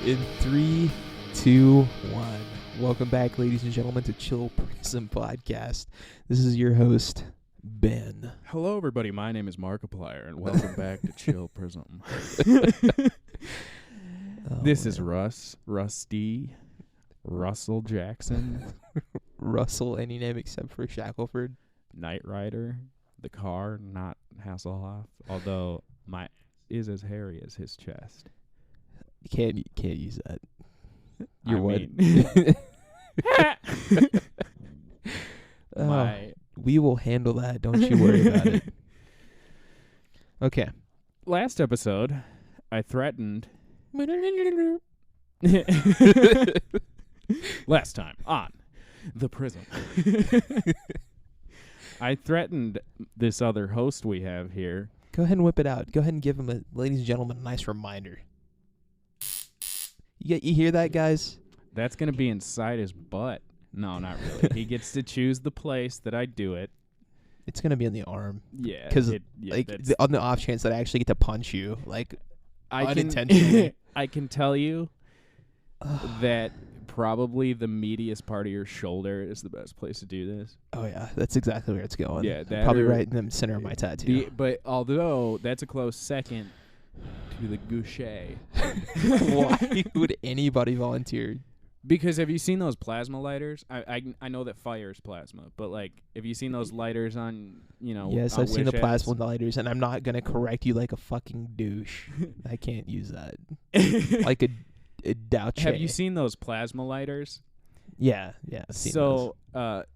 In 3, 2, 1. Welcome back, ladies and gentlemen, to Chill Prism Podcast. This is your host, Ben. Hello, everybody. My name is Markiplier, and welcome back to Chill Prism. This is Russ, Rusty, Russell Jackson, Russell, any name except for Shackelford. Knight Rider, the car, not Hasselhoff, although my is as hairy as his chest. You can't use that. You're what? We will handle that. Don't you worry about it. Okay. Last episode, I threatened. Last time on the Prism. I threatened this other host we have here. Go ahead and whip it out. Go ahead and give him ladies and gentlemen, a nice reminder. You hear that, guys? That's going to be inside his butt. No, not really. He gets to choose the place that I do it. It's going to be in the arm. Yeah. Because on the off chance that I actually get to punch you, unintentionally. I can tell you that probably the meatiest part of your shoulder is the best place to do this. Oh, yeah. That's exactly where it's going. Yeah, probably right in the center of my tattoo. But although that's a close second to the gouche. Why would anybody volunteer? Because have you seen those plasma lighters? I know that fire is plasma, but have you seen those lighters on, Yes, on I've seen the Wish plasma lighters, and I'm not going to correct you like a fucking douche. I can't use that. Like a douche. Have you seen those plasma lighters? Yeah, I've seen those.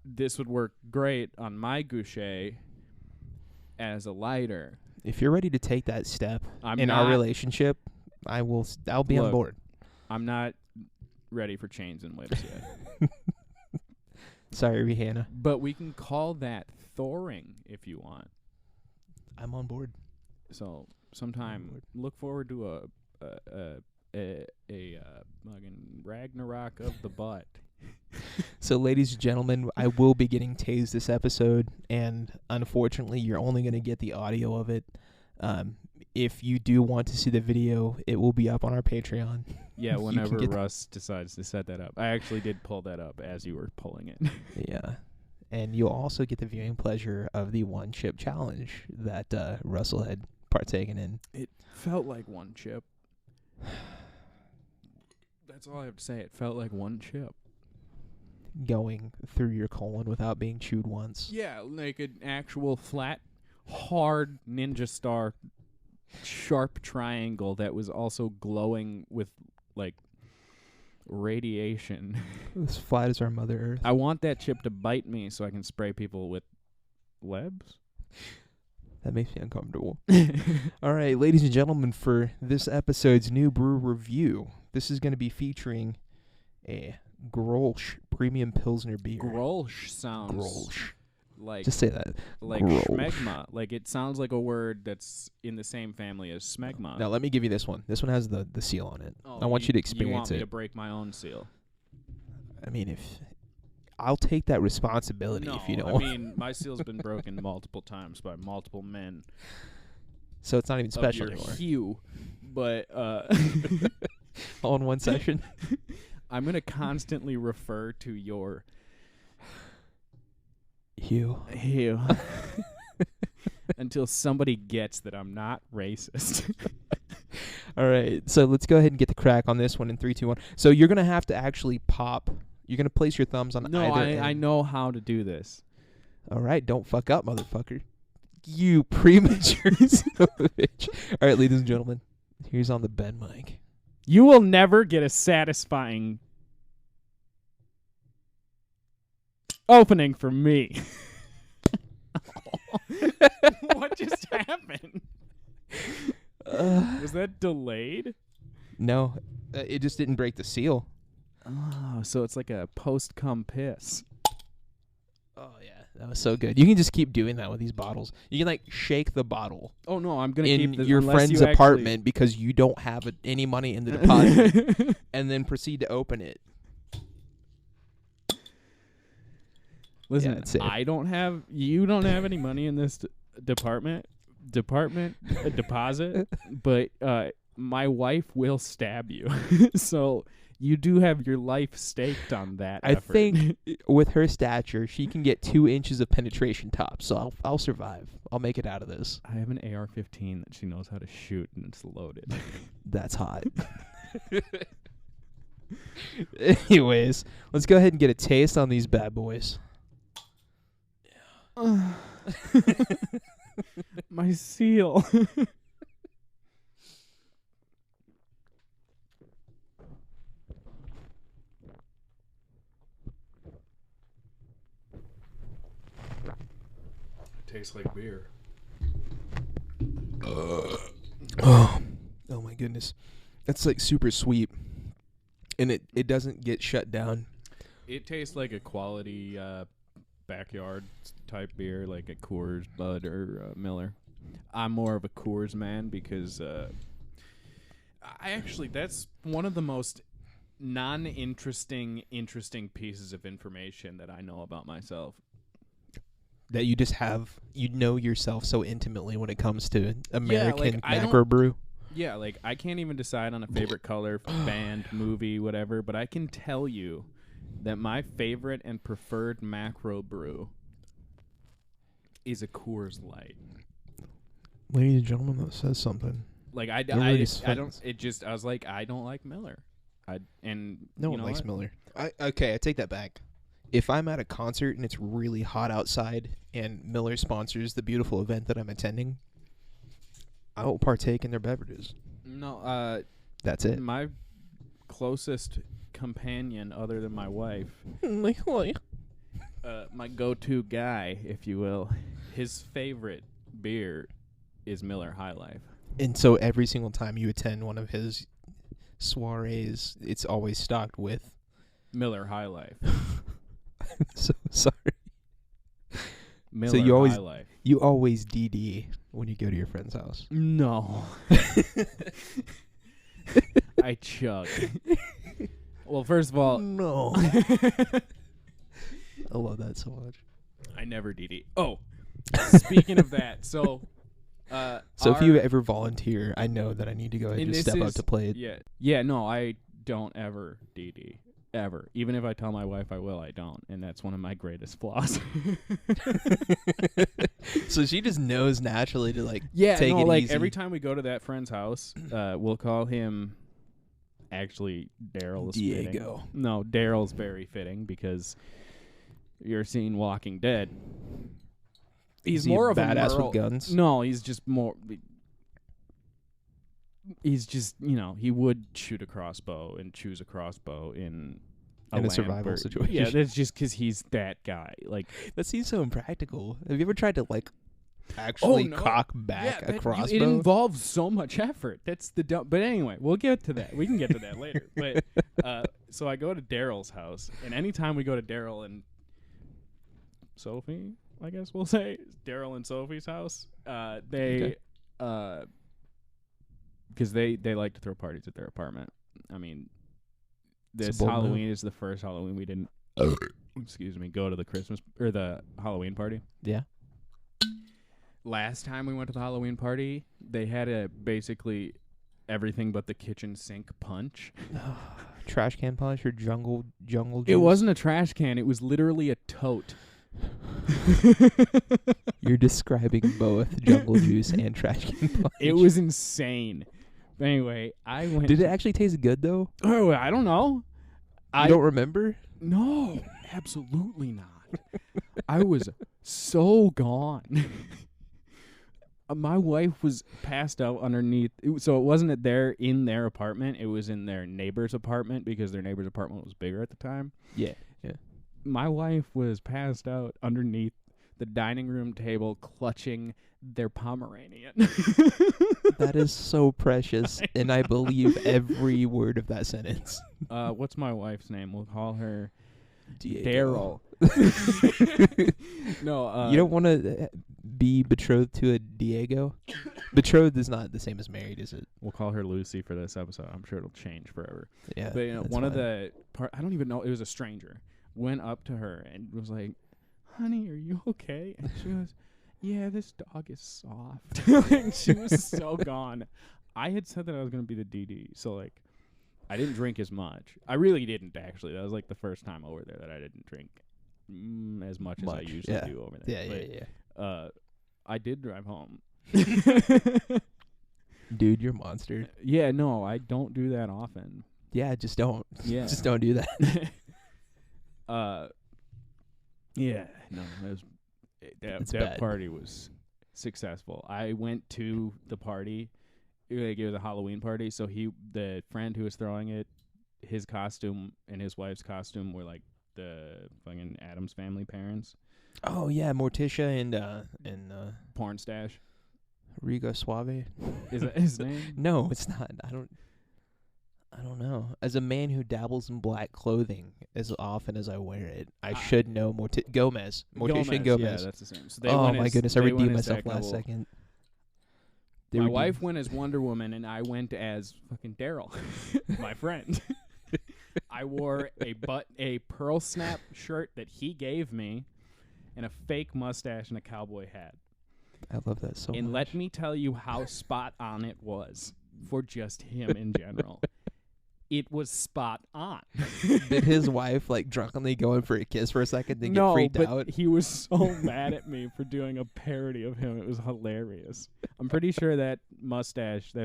This would work great on my gouche as a lighter. If you're ready to take that step our relationship, I'll be on board. I'm not ready for chains and whips yet. Sorry, Rihanna. But we can call that thoring if you want. I'm on board. So sometime look forward to a fucking Ragnarok of the butt. So, ladies and gentlemen, I will be getting tased this episode, and unfortunately, you're only going to get the audio of it. If you do want to see the video, it will be up on our Patreon. Yeah, whenever Russ decides to set that up. I actually did pull that up as you were pulling it. Yeah. And you'll also get the viewing pleasure of the one chip challenge that Russell had partaken in. It felt like one chip. That's all I have to say. It felt like one chip. Going through your colon without being chewed once. Yeah, like an actual flat, hard Ninja Star sharp triangle that was also glowing with, radiation. As flat as our Mother Earth. I want that chip to bite me so I can spray people with webs. That makes me uncomfortable. All right, ladies and gentlemen, for this episode's new brew review, this is going to be featuring a Grolsch Premium Pilsner beer. Grolsch sounds Grolsch. like just say that. Like Grolsch. schmegma. Like it sounds like a word that's in the same family as smegma. Now let me give you this one. This one has the seal on it. Oh, I want you to experience it. You want me to break my own seal? I mean, if I'll take that responsibility if you don't. I mean, my seal's been broken multiple times by multiple men. So it's not even special of your anymore. Hue, but all in one session. I'm going to constantly refer to your Hue until somebody gets that I'm not racist. All right, so let's go ahead and get the crack on this one in 3, 2, 1. So you're going to have to actually pop. You're going to place your thumbs on either end. I know how to do this. All right, don't fuck up, motherfucker. You premature son of a bitch. All right, ladies and gentlemen, here's on the Ben mic. You will never get a satisfying opening from me. What just happened? Was that delayed? No, it just didn't break the seal. Oh, so it's like a post-cum piss. Oh, yeah. That was so good. You can just keep doing that with these bottles. You can, shake the bottle. Oh, no, I'm going to keep this in your friend's apartment because you don't have any money in the deposit, and then proceed to open it. Listen, you don't have any money in this deposit, but my wife will stab you. So you do have your life staked on that I effort. think with her stature, she can get 2 inches of penetration top, so I'll survive. I'll make it out of this. I have an AR-15 that she knows how to shoot, and it's loaded. That's hot. Anyways, let's go ahead and get a taste on these bad boys. My seal. Tastes like beer. Oh my goodness. That's like super sweet. And it doesn't get shut down. It tastes like a quality backyard type beer, like a Coors, Bud, or Miller. I'm more of a Coors man because that's one of the most interesting pieces of information that I know about myself. That you just have, you know yourself so intimately when it comes to American like, macrobrew. Yeah, like I can't even decide on a favorite color, band, movie, whatever, but I can tell you that my favorite and preferred macro brew is a Coors Light. Ladies and gentlemen, that says something. Like I don't. It just. I was like, I don't like Miller. No one likes Miller. I take that back. If I'm at a concert and it's really hot outside and Miller sponsors the beautiful event that I'm attending, I will partake in their beverages. No, that's it. My closest companion, other than my wife, my go-to guy, if you will, his favorite beer is Miller High Life. And so every single time you attend one of his soirees, it's always stocked with Miller High Life. I'm so sorry. Miller so you always High Life. You always DD when you go to your friend's house. No. I chug. Well, first of all, no. I love that so much. I never DD. Oh, speaking of that, so if you ever volunteer, I know that I need to go ahead and just step up to play it. Yeah. No, I don't ever DD. Ever. Even if I tell my wife I will, I don't. And that's one of my greatest flaws. So she just knows naturally to take it like easy. Every time we go to that friend's house, we'll call him, actually, Daryl is Diego. Fitting. No, Daryl's very fitting because you're seeing Walking Dead. He's more of a badass with guns. No, he's just more... He's just, he would shoot a crossbow and choose a crossbow in a survival situation. Yeah, that's just because he's that guy. Like, that seems so impractical. Have you ever tried to actually cock back a crossbow? It involves so much effort. That's the dumb. But anyway, we'll get to that. We can get to that later. But so I go to Daryl's house, and anytime we go to Daryl and Sophie, I guess we'll say Daryl and Sophie's house, because they like to throw parties at their apartment. I mean, this Halloween is the first Halloween we didn't go to the Christmas or the Halloween party. Yeah. Last time we went to the Halloween party, they had basically everything but the kitchen sink punch. Trash can punch or jungle juice? It wasn't a trash can. It was literally a tote. You're describing both jungle juice and trash can punch. It was insane. But anyway, I went. Did it actually taste good though? Oh, I don't know. I don't remember? No, absolutely not. I was so gone. My wife was passed out underneath. So it wasn't in their apartment. It was in their neighbor's apartment because their neighbor's apartment was bigger at the time. Yeah. My wife was passed out underneath the dining room table clutching their Pomeranian. That is so precious, and I believe every word of that sentence. What's my wife's name? We'll call her Daryl. No, you don't want to be betrothed to a Diego? Betrothed is not the same as married, is it? We'll call her Lucy for this episode. I'm sure it'll change forever. Yeah. But one of the I don't even know. It was a stranger. Went up to her and was like, "Honey, are you okay?" And she goes, "Yeah, this dog is soft." And she was so gone. I had said that I was going to be the DD, so like I didn't drink as much. I really didn't actually. That was like the first time over there that I didn't drink as much as I usually do over there. Yeah. I did drive home. Dude, you're a monster. Yeah, no, I don't do that often. Yeah, just don't. Yeah. Just don't do that. Yeah, no, that party was successful. I went to the party. Like, it was a Halloween party, so the friend who was throwing it, his costume and his wife's costume were like the fucking Addams Family parents. Oh yeah, Morticia and Porn Stash. Rigo Suave. Is that his name? No, it's not. I don't know. As a man who dabbles in black clothing as often as I wear it, I should know Morticia and Gomez. Yeah, that's the same. So oh my goodness, I redeemed myself last second. My wife went as Wonder Woman, and I went as fucking Daryl, my friend. I wore a pearl snap shirt that he gave me, and a fake mustache and a cowboy hat. I love that so much. And let me tell you how spot on it was for just him in general. It was spot on. Did his wife like drunkenly go in for a kiss for a second, then get freaked out? He was so mad at me for doing a parody of him. It was hilarious. I'm pretty sure that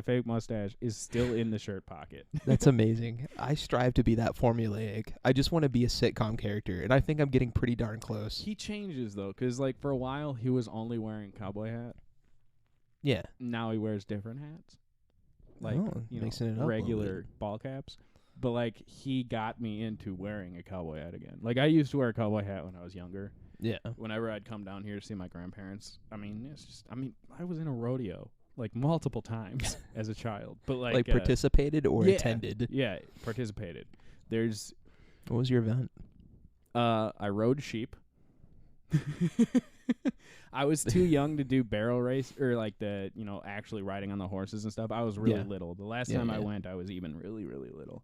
fake mustache, is still in the shirt pocket. That's amazing. I strive to be that formulaic. I just want to be a sitcom character, and I think I'm getting pretty darn close. He changes though, because like for a while he was only wearing cowboy hat. Yeah. Now he wears different hats. Like, mixing it up regular ball caps. But, like, he got me into wearing a cowboy hat again. Like, I used to wear a cowboy hat when I was younger. Yeah. Whenever I'd come down here to see my grandparents. I was in a rodeo, like, multiple times as a child. But, like participated or attended? Yeah, participated. What was your event? I rode sheep. I was too young to do barrel race or like the, actually riding on the horses and stuff. I was really little. The last time I went, I was even really, really little.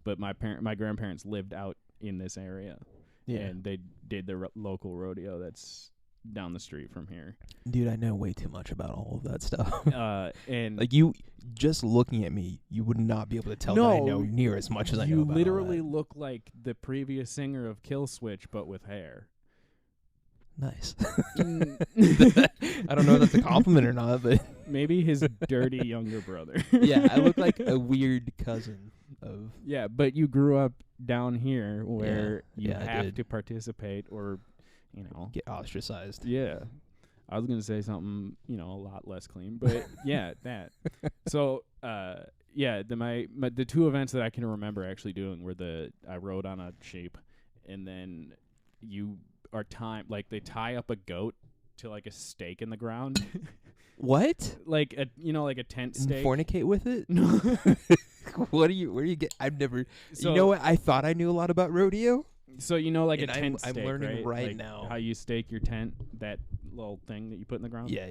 But my grandparents lived out in this area. Yeah. And they did the local rodeo that's down the street from here. Dude, I know way too much about all of that stuff. And like you just looking at me, you would not be able to tell that I know near as much as I know about You literally look like the previous singer of Kill Switch, but with hair. Nice. I don't know if that's a compliment or not, but maybe his dirty younger brother. Yeah, I look like a weird cousin of. Yeah, but you grew up down here where you have to participate or, get ostracized. Yeah. I was going to say something, a lot less clean, but yeah, that. So, the two events that I can remember actually doing were I rode on a sheep, and then are timed, like they tie up a goat to like a stake in the ground. What? Like a like a tent stake. Fornicate with it? No. Where do you get? I've never. So, you know what? I thought I knew a lot about rodeo. So like and a tent I'm stake, learning right like now how you stake your tent, that little thing that you put in the ground. Yeah.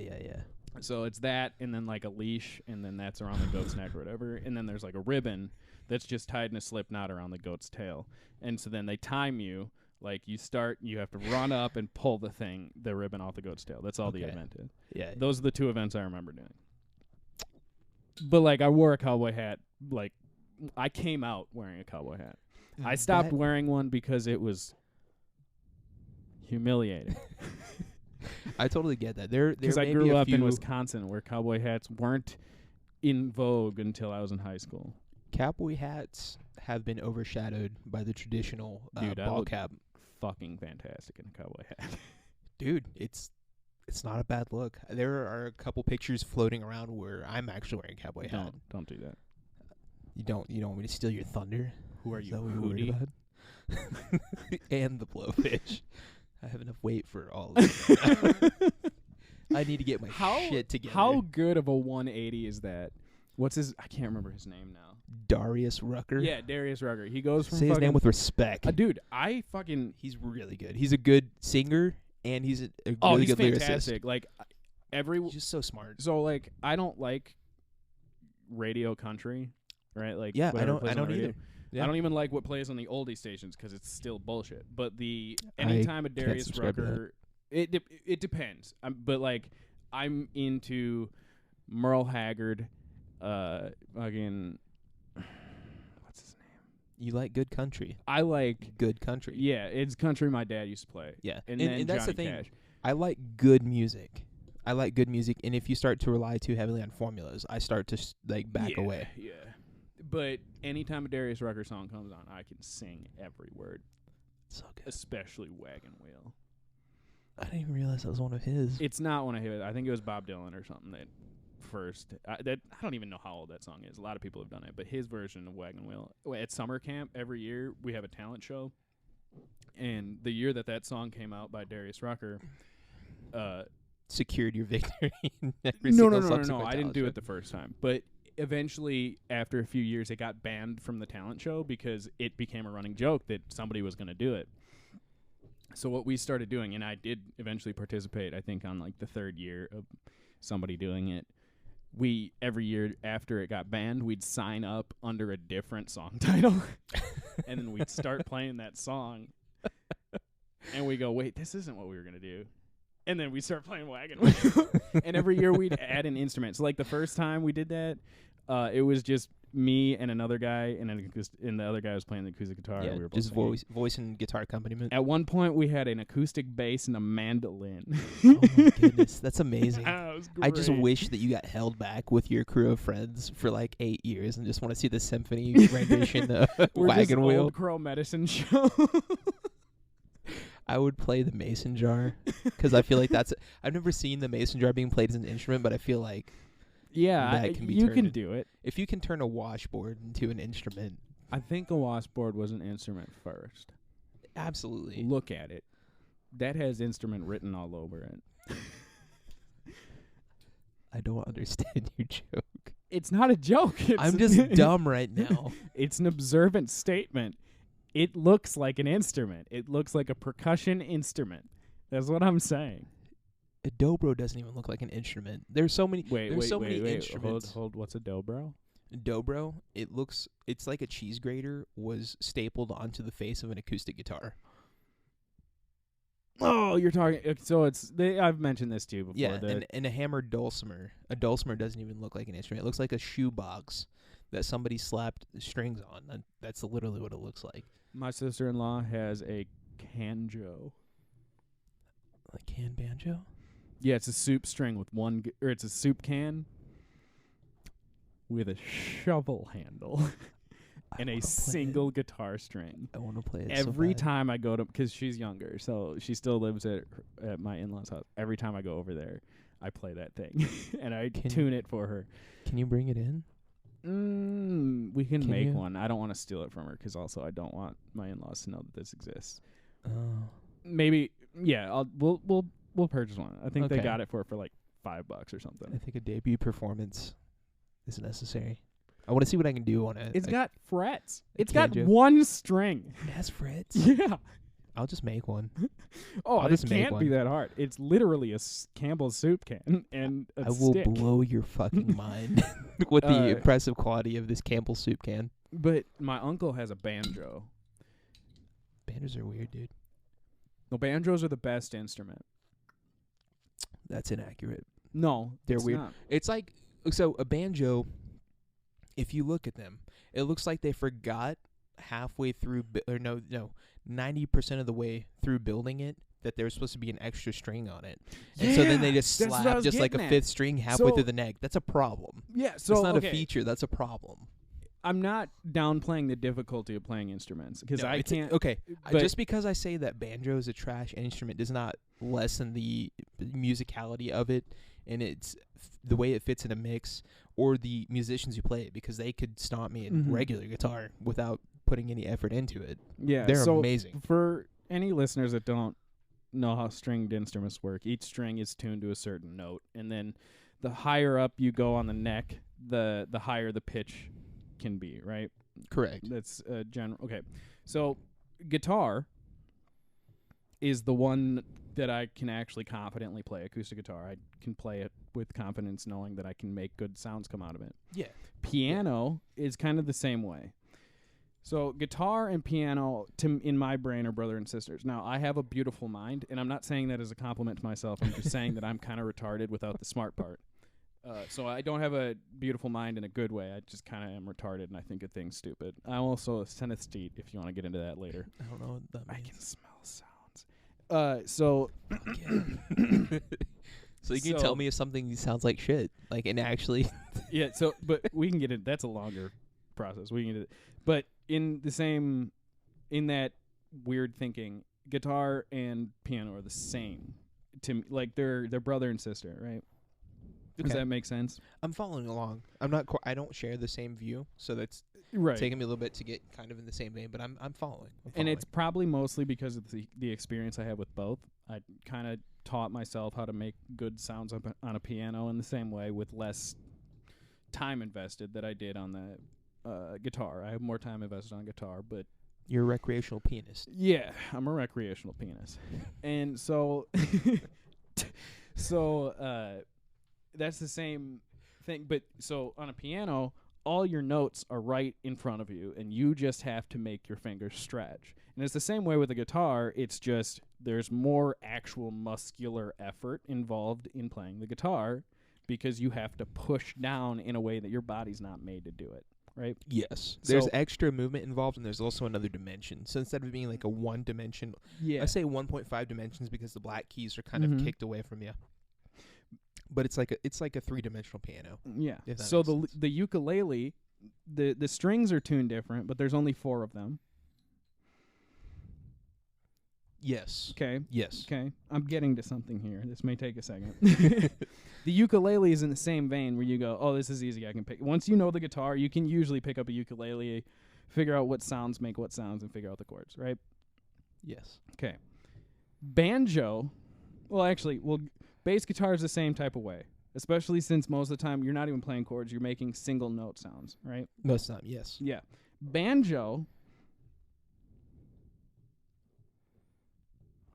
So it's that, and then like a leash, and then that's around the goat's neck or whatever, and then there's like a ribbon that's just tied in a slip knot around the goat's tail, and so then they time you. Like you have to run up and pull the ribbon off the goat's tail. That's all the event is. Yeah. Those are the two events I remember doing. But like I wore a cowboy hat. Like I came out wearing a cowboy hat. I stopped wearing one because it was humiliating. I totally get that. Because I grew up in Wisconsin where cowboy hats weren't in vogue until I was in high school. Cowboy hats have been overshadowed by the traditional ball cap. Fucking fantastic in a cowboy hat. Dude, it's not a bad look. There are a couple pictures floating around where I'm actually wearing a cowboy hat. Don't do that. You don't want me to steal your thunder? Who are you, Hootie? And the blowfish. I have enough weight for all of it. I need to get my shit together. How good of a 180 is that? I can't remember his name now. Darius Rucker? Yeah, Darius Rucker. He goes from Say his name with respect. Dude, he's really good. He's a good singer, and he's a really good lyricist. Fantastic. Like, he's just so smart. So, like, I don't like radio country, right? Like, yeah, I don't either. Yeah. I don't even like what plays on the oldie stations because it's still bullshit. But anytime a Darius Rucker, it depends. But, like, I'm into Merle Haggard fucking what's his name? You like good country. I like Good country. Yeah, it's country my dad used to play. Yeah. And then that's the Johnny thing. Cash. I like good music. And if you start to rely too heavily on formulas, I start to back away. Yeah. But anytime a Darius Rucker song comes on, I can sing every word. So good. Especially Wagon Wheel. I didn't even realize that was one of his. It's not one of his. I think it was Bob Dylan or something that first. I don't even know how old that song is. A lot of people have done it, but his version of Wagon Wheel. At summer camp every year we have a talent show, and the year that song came out by Darius Rucker, secured your victory. Every no. subsequent I didn't do talent it the first time, but eventually, after a few years, it got banned from the talent show because it became a running joke that somebody was going to do it. So what we started doing, and I did eventually participate, I think on the third year of somebody doing it, we every year after it got banned, we'd sign up under a different song title, and then we'd start playing that song, and we go, wait, this isn't what we were going to do. And then we start playing Wagon Wheel. And every year we'd add an instrument. So the first time we did that, it was just me and another guy, and the other guy was playing the acoustic guitar. Yeah, and we were just voice and guitar accompaniment. At one point, we had an acoustic bass and a mandolin. Oh my goodness, that's amazing. That was great. I just wish that you got held back with your crew of friends for 8 years and just want to see the symphony rendition of Wagon Wheel. Old Crow Medicine Show. I would play the mason jar because I feel like I've never seen the mason jar being played as an instrument, but I feel like that can be you can turned. do it. If you can turn a washboard into an instrument, I think a washboard was an instrument first. absolutely. Look at it. That has instrument written all over it. I don't understand your joke. It's not a joke. I'm just dumb right now. It's an observant statement. It looks like an instrument. It looks like a percussion instrument. That's what I'm saying. A dobro doesn't even look like an instrument. There's so many. Wait, instruments. Hold. What's a dobro? Dobro. It's like a cheese grater was stapled onto the face of an acoustic guitar. Oh, you're talking. So I've mentioned this to you before. Yeah, and a hammered dulcimer. A dulcimer doesn't even look like an instrument. It looks like a shoebox that somebody slapped strings on. That's literally what it looks like. My sister-in-law has a canjo. A can banjo? Yeah, it's a soup string with or it's a soup can with a shovel handle and a single guitar string. I want to play it every so bad. time I go to, because she's younger, so she still lives at my in-laws' house. Every time I go over there, I play that thing and I tune it for her. Can you bring it in? We can make you? one. I don't want to steal it from her because also I don't want my in-laws to know that this exists. Oh. Maybe, yeah. We'll purchase one. I think they Okay. got it for $5 or something. I think a debut performance is necessary. I want to see what I can do on it. It's got frets. It's can't got do. one string. It has frets. Yeah. I'll just make one. Oh, I'll it just make can't be one. that hard. It's literally a Campbell's soup can and a I will stick. blow your fucking mind with the impressive quality of this Campbell's soup can. But my uncle has a banjo. Banjos are weird, dude. No, banjos are the best instrument. That's inaccurate. No, They're it's weird. not. It's like, so a banjo, if you look at them, it looks like they forgot halfway through, 90% of the way through building it that there's supposed to be an extra string on it. And so then they just that's what I slap was just like a getting at. fifth string halfway So- through the neck. That's a problem. Yeah, so It's not okay. a feature. That's a problem. I'm not downplaying the difficulty of playing instruments because No, I it's can't. Okay, but- just because I say that banjo is a trash instrument does not lessen the musicality of it, and it's the way it fits in a mix, or the musicians who play it, because they could stomp me in Mhm. regular guitar without putting any effort into it. Yeah, They're so amazing. For any listeners that don't know how stringed instruments work, each string is tuned to a certain note, and then the higher up you go on the neck, the higher the pitch can be, right? Correct. That's general. Okay, so guitar is the one that I can actually confidently play. Acoustic guitar, I can play it with confidence, knowing that I can make good sounds come out of it. Yeah. Piano is kind of the same way. So guitar and piano, in my brain, are brother and sisters. Now, I have a beautiful mind, and I'm not saying that as a compliment to myself. I'm just saying that I'm kind of retarded without the smart part. So I don't have a beautiful mind in a good way. I just kind of am retarded, and I think a thing's stupid. I'm also a synesthete, if you want to get into that later. I don't know what that I means. can smell sounds. So So you can tell me if something sounds like shit, like, and actually. yeah. So, but we can get it. That's a longer process. We can get it. But in that weird thinking, guitar and piano are the same to me. Like they're brother and sister, right? Does that make sense? I'm following along. I'm not. I don't share the same view, so that's Right. taking me a little bit to get kind of in the same vein. But I'm following. And it's probably mostly because of the experience I have with both. I kind of taught myself how to make good sounds on a piano in the same way with less time invested that I did on the guitar. I have more time invested on guitar, but You're a recreational pianist. yeah, I'm a recreational pianist. And so that's the same thing. But so on a piano, all your notes are right in front of you, and you just have to make your fingers stretch. And it's the same way with a guitar. It's just there's more actual muscular effort involved in playing the guitar because you have to push down in a way that your body's not made to do it, right? Yes. So- There's extra movement involved, and there's also another dimension. So instead of being like a one dimension, Yeah. I say 1.5 dimensions because the black keys are kind of Mhm. kicked away from you. But it's like a 3-dimensional piano. Yeah. If that So makes sense. the ukulele, the strings are tuned different, but there's only 4 of them. Yes. Okay. Yes. Okay. I'm getting to something here. This may take a second. The ukulele is in the same vein where you go, oh, this is easy. I can pick. Once you know the guitar, you can usually pick up a ukulele, figure out what sounds make what sounds, and figure out the chords, right? Yes. Okay. Banjo, bass guitar is the same type of way, especially since most of the time you're not even playing chords. You're making single note sounds, right? Most of the time, yes. Yeah. Banjo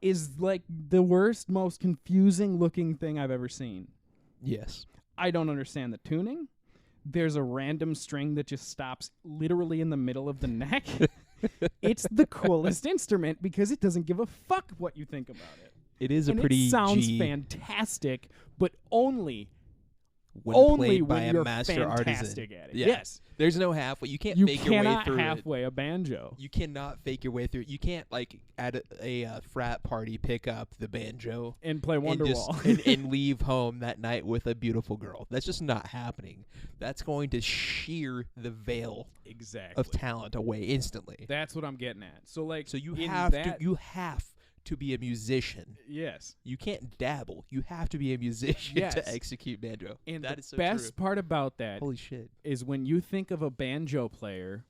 is like the worst, most confusing looking thing I've ever seen. Yes. I don't understand the tuning. There's a random string that just stops literally in the middle of the neck. It's the coolest instrument because it doesn't give a fuck what you think about it. It is And a pretty it sounds G fantastic, but only when played by when a you're master artisan. fantastic at it. Yeah. Yes. There's no halfway. You can't You fake your way cannot through it. halfway a banjo. You cannot fake your way through it. You can't, like, at a frat party pick up the banjo And play Wonderwall. and leave home that night with a beautiful girl. That's just not happening. That's going to shear the veil Exactly. of talent away instantly. That's what I'm getting at. So like So you in have that, to be a musician. Yes. You can't dabble. You have to be a musician Yes. to execute banjo. And that the is so best true. part about that Holy shit. is when you think of a banjo player,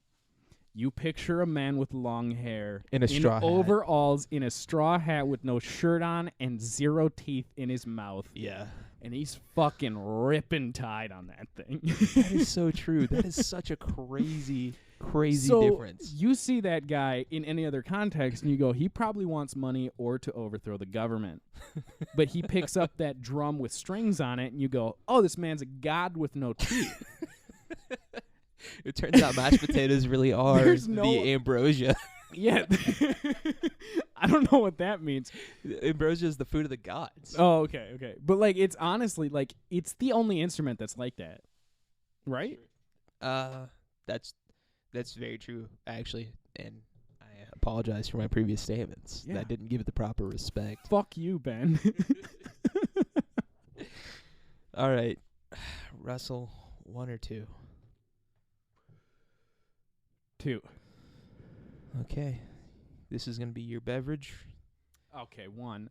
you picture a man with long hair In a straw hat. overalls, in a straw hat with no shirt on and 0 teeth in his mouth, Yeah. and he's fucking ripping tide on that thing. That is so true. That is such a crazy So difference. you see that guy in any other context, and you go, he probably wants money or to overthrow the government. But he picks up that drum with strings on it, and you go, oh, this man's a god with no teeth. It turns out mashed potatoes really are There's no- the ambrosia. Yeah. I don't know what that means. Ambrosia is the food of the gods. Oh, okay. But, like, it's honestly, like, it's the only instrument that's like that. Right? That's very true, actually. And I apologize for my previous statements. Yeah. I didn't give it the proper respect. Fuck you, Ben. All right. Russell, 1 or 2? 2. Okay. This is going to be your beverage. Okay, 1.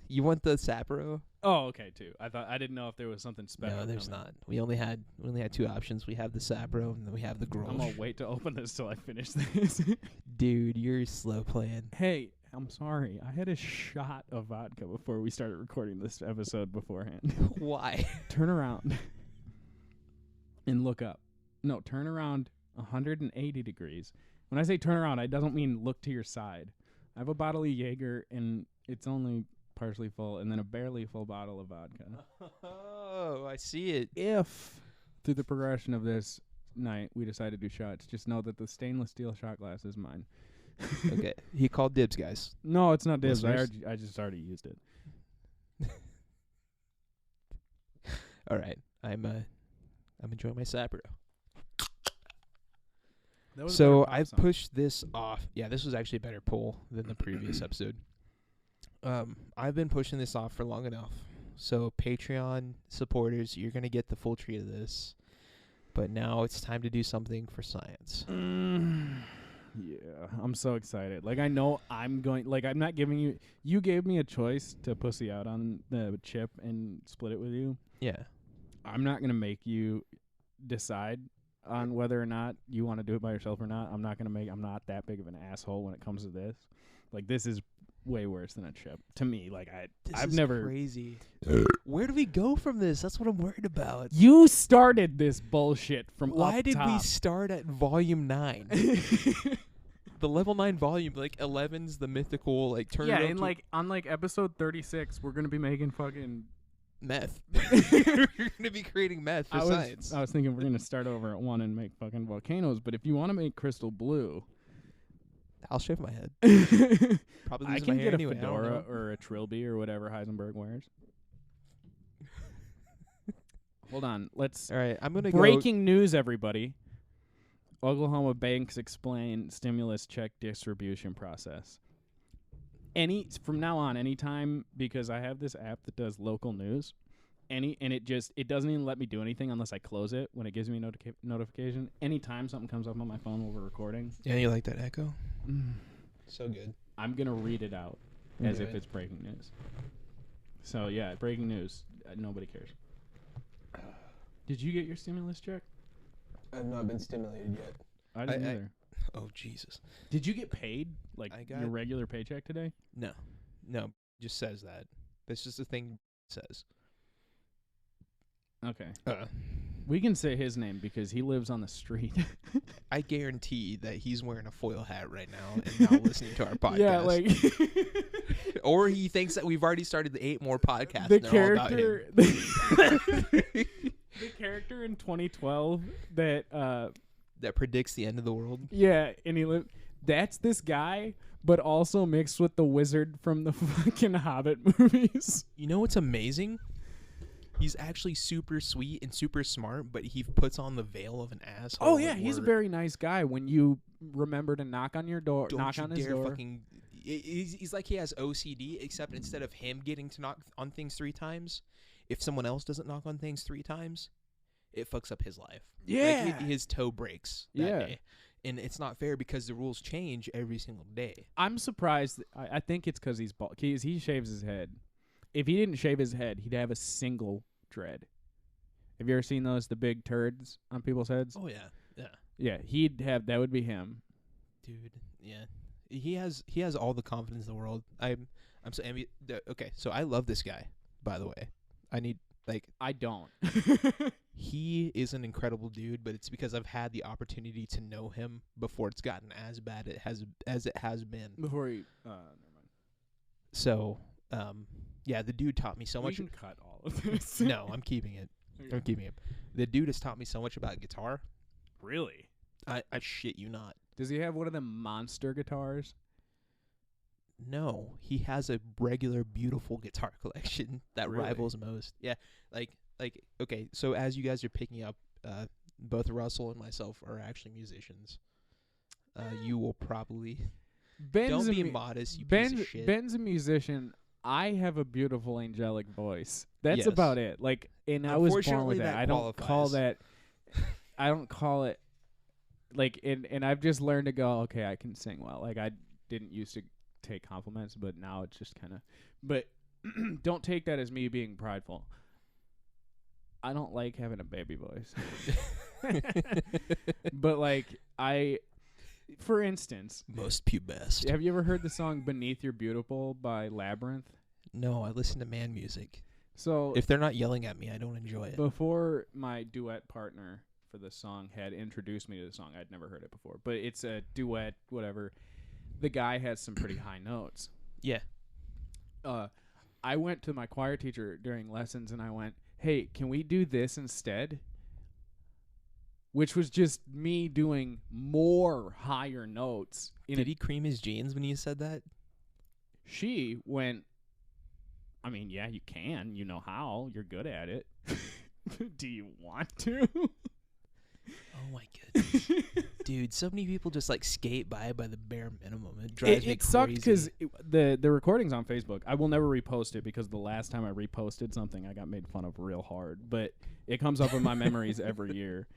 You want the Sapporo? Oh, okay, 2. I didn't know if there was something special. No, there's coming. not. We only had 2 options. We have the Sapporo and then we have the Grolsch. I'm gonna wait to open this till I finish this. Dude, you're slow playing. Hey, I'm sorry. I had a shot of vodka before we started recording this episode beforehand. Why? Turn around and look up. No, turn around 180 degrees. When I say turn around, I doesn't mean look to your side. I have a bottle of Jaeger, and it's only partially full, and then a barely full bottle of vodka. Oh, I see it. If, through the progression of this night, we decide to do shots, just know that the stainless steel shot glass is mine. Okay. He called dibs, guys. No, it's not dibs. Listeners? I just already used it. All right. I'm enjoying my Sabro. That was a So better pop I've song. pushed this off. Yeah, this was actually a better poll than the previous episode. I've been pushing this off for long enough. So Patreon supporters, you're gonna get the full treat of this. But now it's time to do something for science. Yeah, I'm so excited. Like, I know I'm going. Like, I'm not giving you. You gave me a choice to pussy out on the chip and split it with you. Yeah. I'm not gonna make you decide on whether or not you want to do it by yourself or not. I'm not that big of an asshole when it comes to this. Like, this is way worse than a chip to me. Like, I've never. Crazy. Where do we go from this? That's what I'm worried about. You started this bullshit from Why up did we top. start at volume 9? The level 9 volume, like 11's the mythical, like turn. Yeah, it up and to like on like episode 36, we're gonna be making fucking meth. You're gonna be creating meth for science. I was thinking we're gonna start over at 1 and make fucking volcanoes, but if you want to make crystal blue, I'll shave my head. Probably I losing can my hair get a anyway. I don't fedora know. or a trilby or whatever Heisenberg wears. Hold on, let's. All right, I'm gonna Breaking news, everybody. Oklahoma banks explain stimulus check distribution process. From now on, anytime, because I have this app that does local news, and it doesn't even let me do anything unless I close it when it gives me a notification. Anytime something comes up on my phone while we're recording, Yeah, you like that echo? So good. I'm gonna read it out as if it's breaking news. So yeah, breaking news. Nobody cares. Did you get your stimulus check? I've not been stimulated yet. I didn't either. Oh Jesus! Did you get paid like I got- your regular paycheck today? No, just says that. That's just a thing it says. Okay. Uh, We can say his name because he lives on the street. I guarantee that he's wearing a foil hat right now and not listening to our podcast. Yeah, like or he thinks that we've already started the 8 more podcasts. the and they're all about him. character. The character in 2012 that that predicts the end of the world. yeah, and that's this guy, but also mixed with the wizard from the fucking Hobbit movies. You know what's amazing? He's actually super sweet and super smart, but he puts on the veil of an asshole. Oh yeah, he's a very nice guy when you remember to knock on your door, Don't knock you on his dare door. fucking. He's like he has OCD, except instead of him getting to knock on things 3 times, if someone else doesn't knock on things 3 times, it fucks up his life. Yeah. Like his toe breaks that Yeah. day. And it's not fair because the rules change every single day. I'm surprised. I think it's because he's bald. He shaves his head. If he didn't shave his head, he'd have a single dread. Have you ever seen those, the big turds on people's heads? Oh yeah, yeah, Yeah, he'd have. That would be him. dude. Yeah, he has all the confidence in the world. I'm so envious. Okay, so I love this guy. By the way, I don't. he is an incredible dude, but it's because I've had the opportunity to know him before it's gotten as bad as it has been. Before he, never mind. So, yeah, the dude taught me so We much. can cut all of this. No, I'm keeping it. I'm keeping it. The dude has taught me so much about guitar. Really? I shit you not. Does he have one of them monster guitars? No, he has a regular, beautiful guitar collection that Really? rivals most. Yeah, like okay. So as you guys are picking up, both Russell and myself are actually musicians. You will probably don't be modest. You piece of shit. Ben's a musician. I have a beautiful angelic voice. That's Yes. about it. Like, and I was born Unfortunately, with that. that I don't call qualifies. that. I don't call it. Like, and I've just learned to go. Okay, I can sing well. Like, I didn't used to take compliments, but now it's just kind of. But don't take that as me being prideful. I don't like having a baby voice. But like for instance, Most pubescent. have you ever heard the song "Beneath Your Beautiful" by Labyrinth? No, I listen to man music. So If they're not yelling at me, I don't enjoy it. before my duet partner for the song had introduced me to the song, I'd never heard it before. But it's a duet, whatever. The guy has some pretty high notes. Yeah. I went to my choir teacher during lessons and I went, "Hey, can we do this instead?" Which was just me doing more higher notes. Did he cream his jeans when you said that? She went, I mean, yeah, you can. You know how. You're good at it. Do you want to? Oh my goodness. Dude, so many people just like skate by the bare minimum. It drives me It sucked crazy. because the recording's on Facebook. I will never repost it because the last time I reposted something, I got made fun of real hard. But it comes up in my memories every year.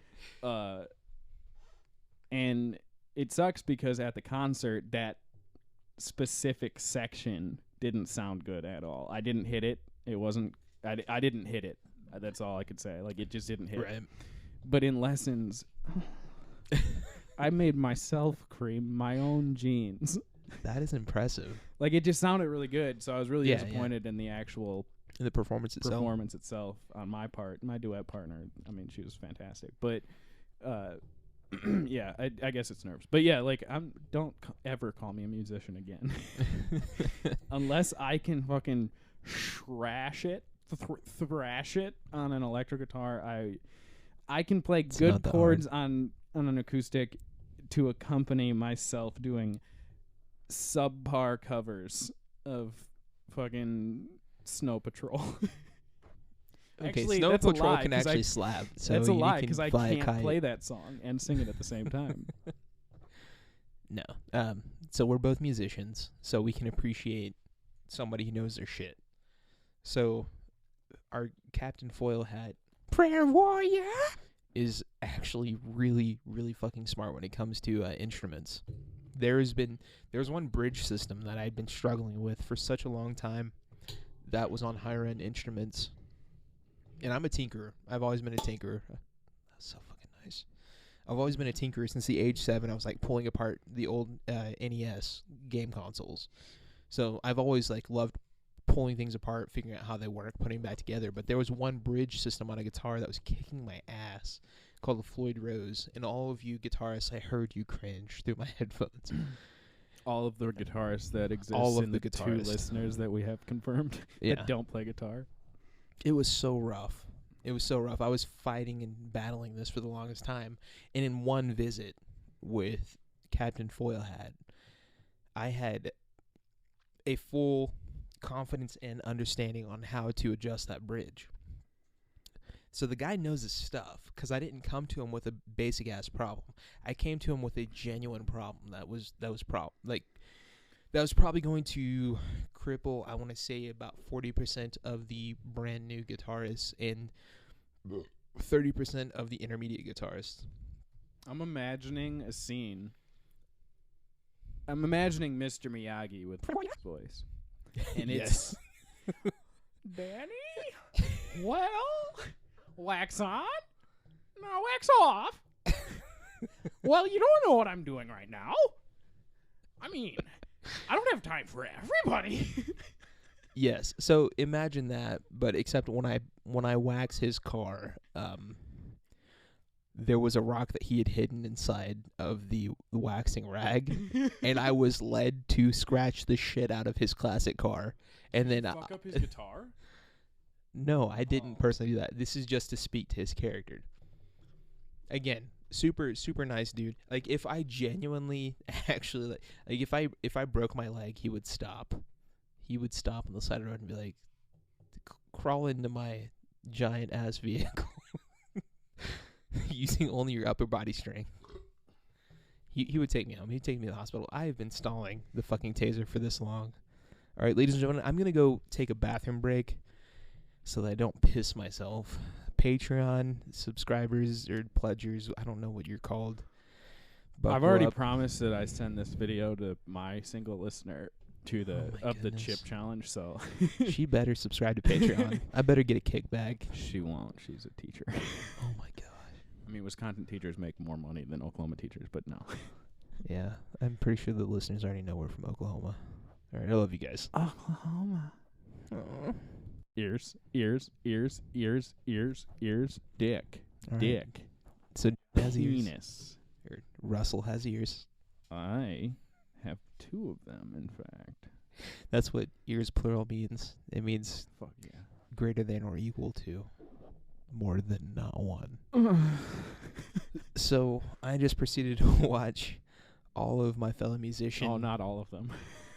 And it sucks because at the concert, that specific section didn't sound good at all. I didn't hit it. It wasn't. I didn't hit it. That's all I could say. Like, it just didn't hit. Right. But in lessons, I made myself cream my own jeans. That is impressive. Like, it just sounded really good, so I was really Yeah, disappointed in the actual The performance itself. on my part. My duet partner, I mean, she was fantastic. But, yeah, I guess it's nerves. But, yeah, like, don't ever call me a musician again. Unless I can fucking thrash it on an electric guitar. I can play good chords on an acoustic to accompany myself doing subpar covers of fucking Snow Patrol. Okay, Actually, Snow that's Patrol a lie, can 'cause actually slap. So that's a you lie can because I fly a can't kite. play that song and sing it at the same time. No. So we're both musicians, so we can appreciate somebody who knows their shit. So our Captain Foil hat, Prayer Warrior, is actually really, really fucking smart when it comes to instruments. There's one bridge system that I'd been struggling with for such a long time that was on higher end instruments. And I'm a tinkerer. I've always been a tinkerer. That's so fucking nice. I've always been a tinkerer since the age 7. I was like pulling apart the old NES game consoles. So I've always like loved pulling things apart, figuring out how they work, putting them back together. But there was one bridge system on a guitar that was kicking my ass called the Floyd Rose. And all of you guitarists, I heard you cringe through my headphones. All of the guitarists that exist All in of the the 2 guitarists. listeners that we have confirmed Yeah. that don't play guitar. It was so rough. It was so rough. I was fighting and battling this for the longest time. And in one visit with Captain Foil hat, I had a full confidence and understanding on how to adjust that bridge. So the guy knows his stuff because I didn't come to him with a basic ass problem. I came to him with a genuine problem that was probably going to cripple, I want to say, about 40% of the brand new guitarists and 30% of the intermediate guitarists. I'm imagining a scene. I'm imagining Mr. Miyagi with his voice. And Yes. it's Danny? Well, wax on? No, wax off. Well, you don't know what I'm doing right now. I mean, I don't have time for everybody. Yes. So imagine that, but except when I wax his car, there was a rock that he had hidden inside of the waxing rag, and I was led to scratch the shit out of his classic car. And then Fuck up his guitar? No, I didn't personally do that. This is just to speak to his character. Again, super super nice dude. Like, if I genuinely actually like if I broke my leg, he would stop. He would stop on the side of the road and be like, crawl into my giant ass vehicle using only your upper body strength. He would take me home. He'd take me to the hospital. I have been stalling the fucking taser for this long. All right, ladies and gentlemen, I'm going to go take a bathroom break so that I don't piss myself. Patreon subscribers or pledgers, I don't know what you're called. I've already promised that I send this video to my single listener to the Oh my the chip goodness. challenge, so She better subscribe to Patreon. I better get a kickback. she won't. She's a teacher. Oh my god. I mean, Wisconsin teachers make more money than Oklahoma teachers, but no. Yeah, I'm pretty sure the listeners already know we're from Oklahoma. All right, I love you guys. Oklahoma. Aw. Ears, ears, ears, ears, ears, ears, dick, All right. dick, So has ears. penis. Or Russell has ears. I have 2 of them, in fact. That's what ears plural means. It means Fuck yeah. greater than or equal to. More than not one. So I just proceeded to watch all of my fellow musicians. Oh, not all of them.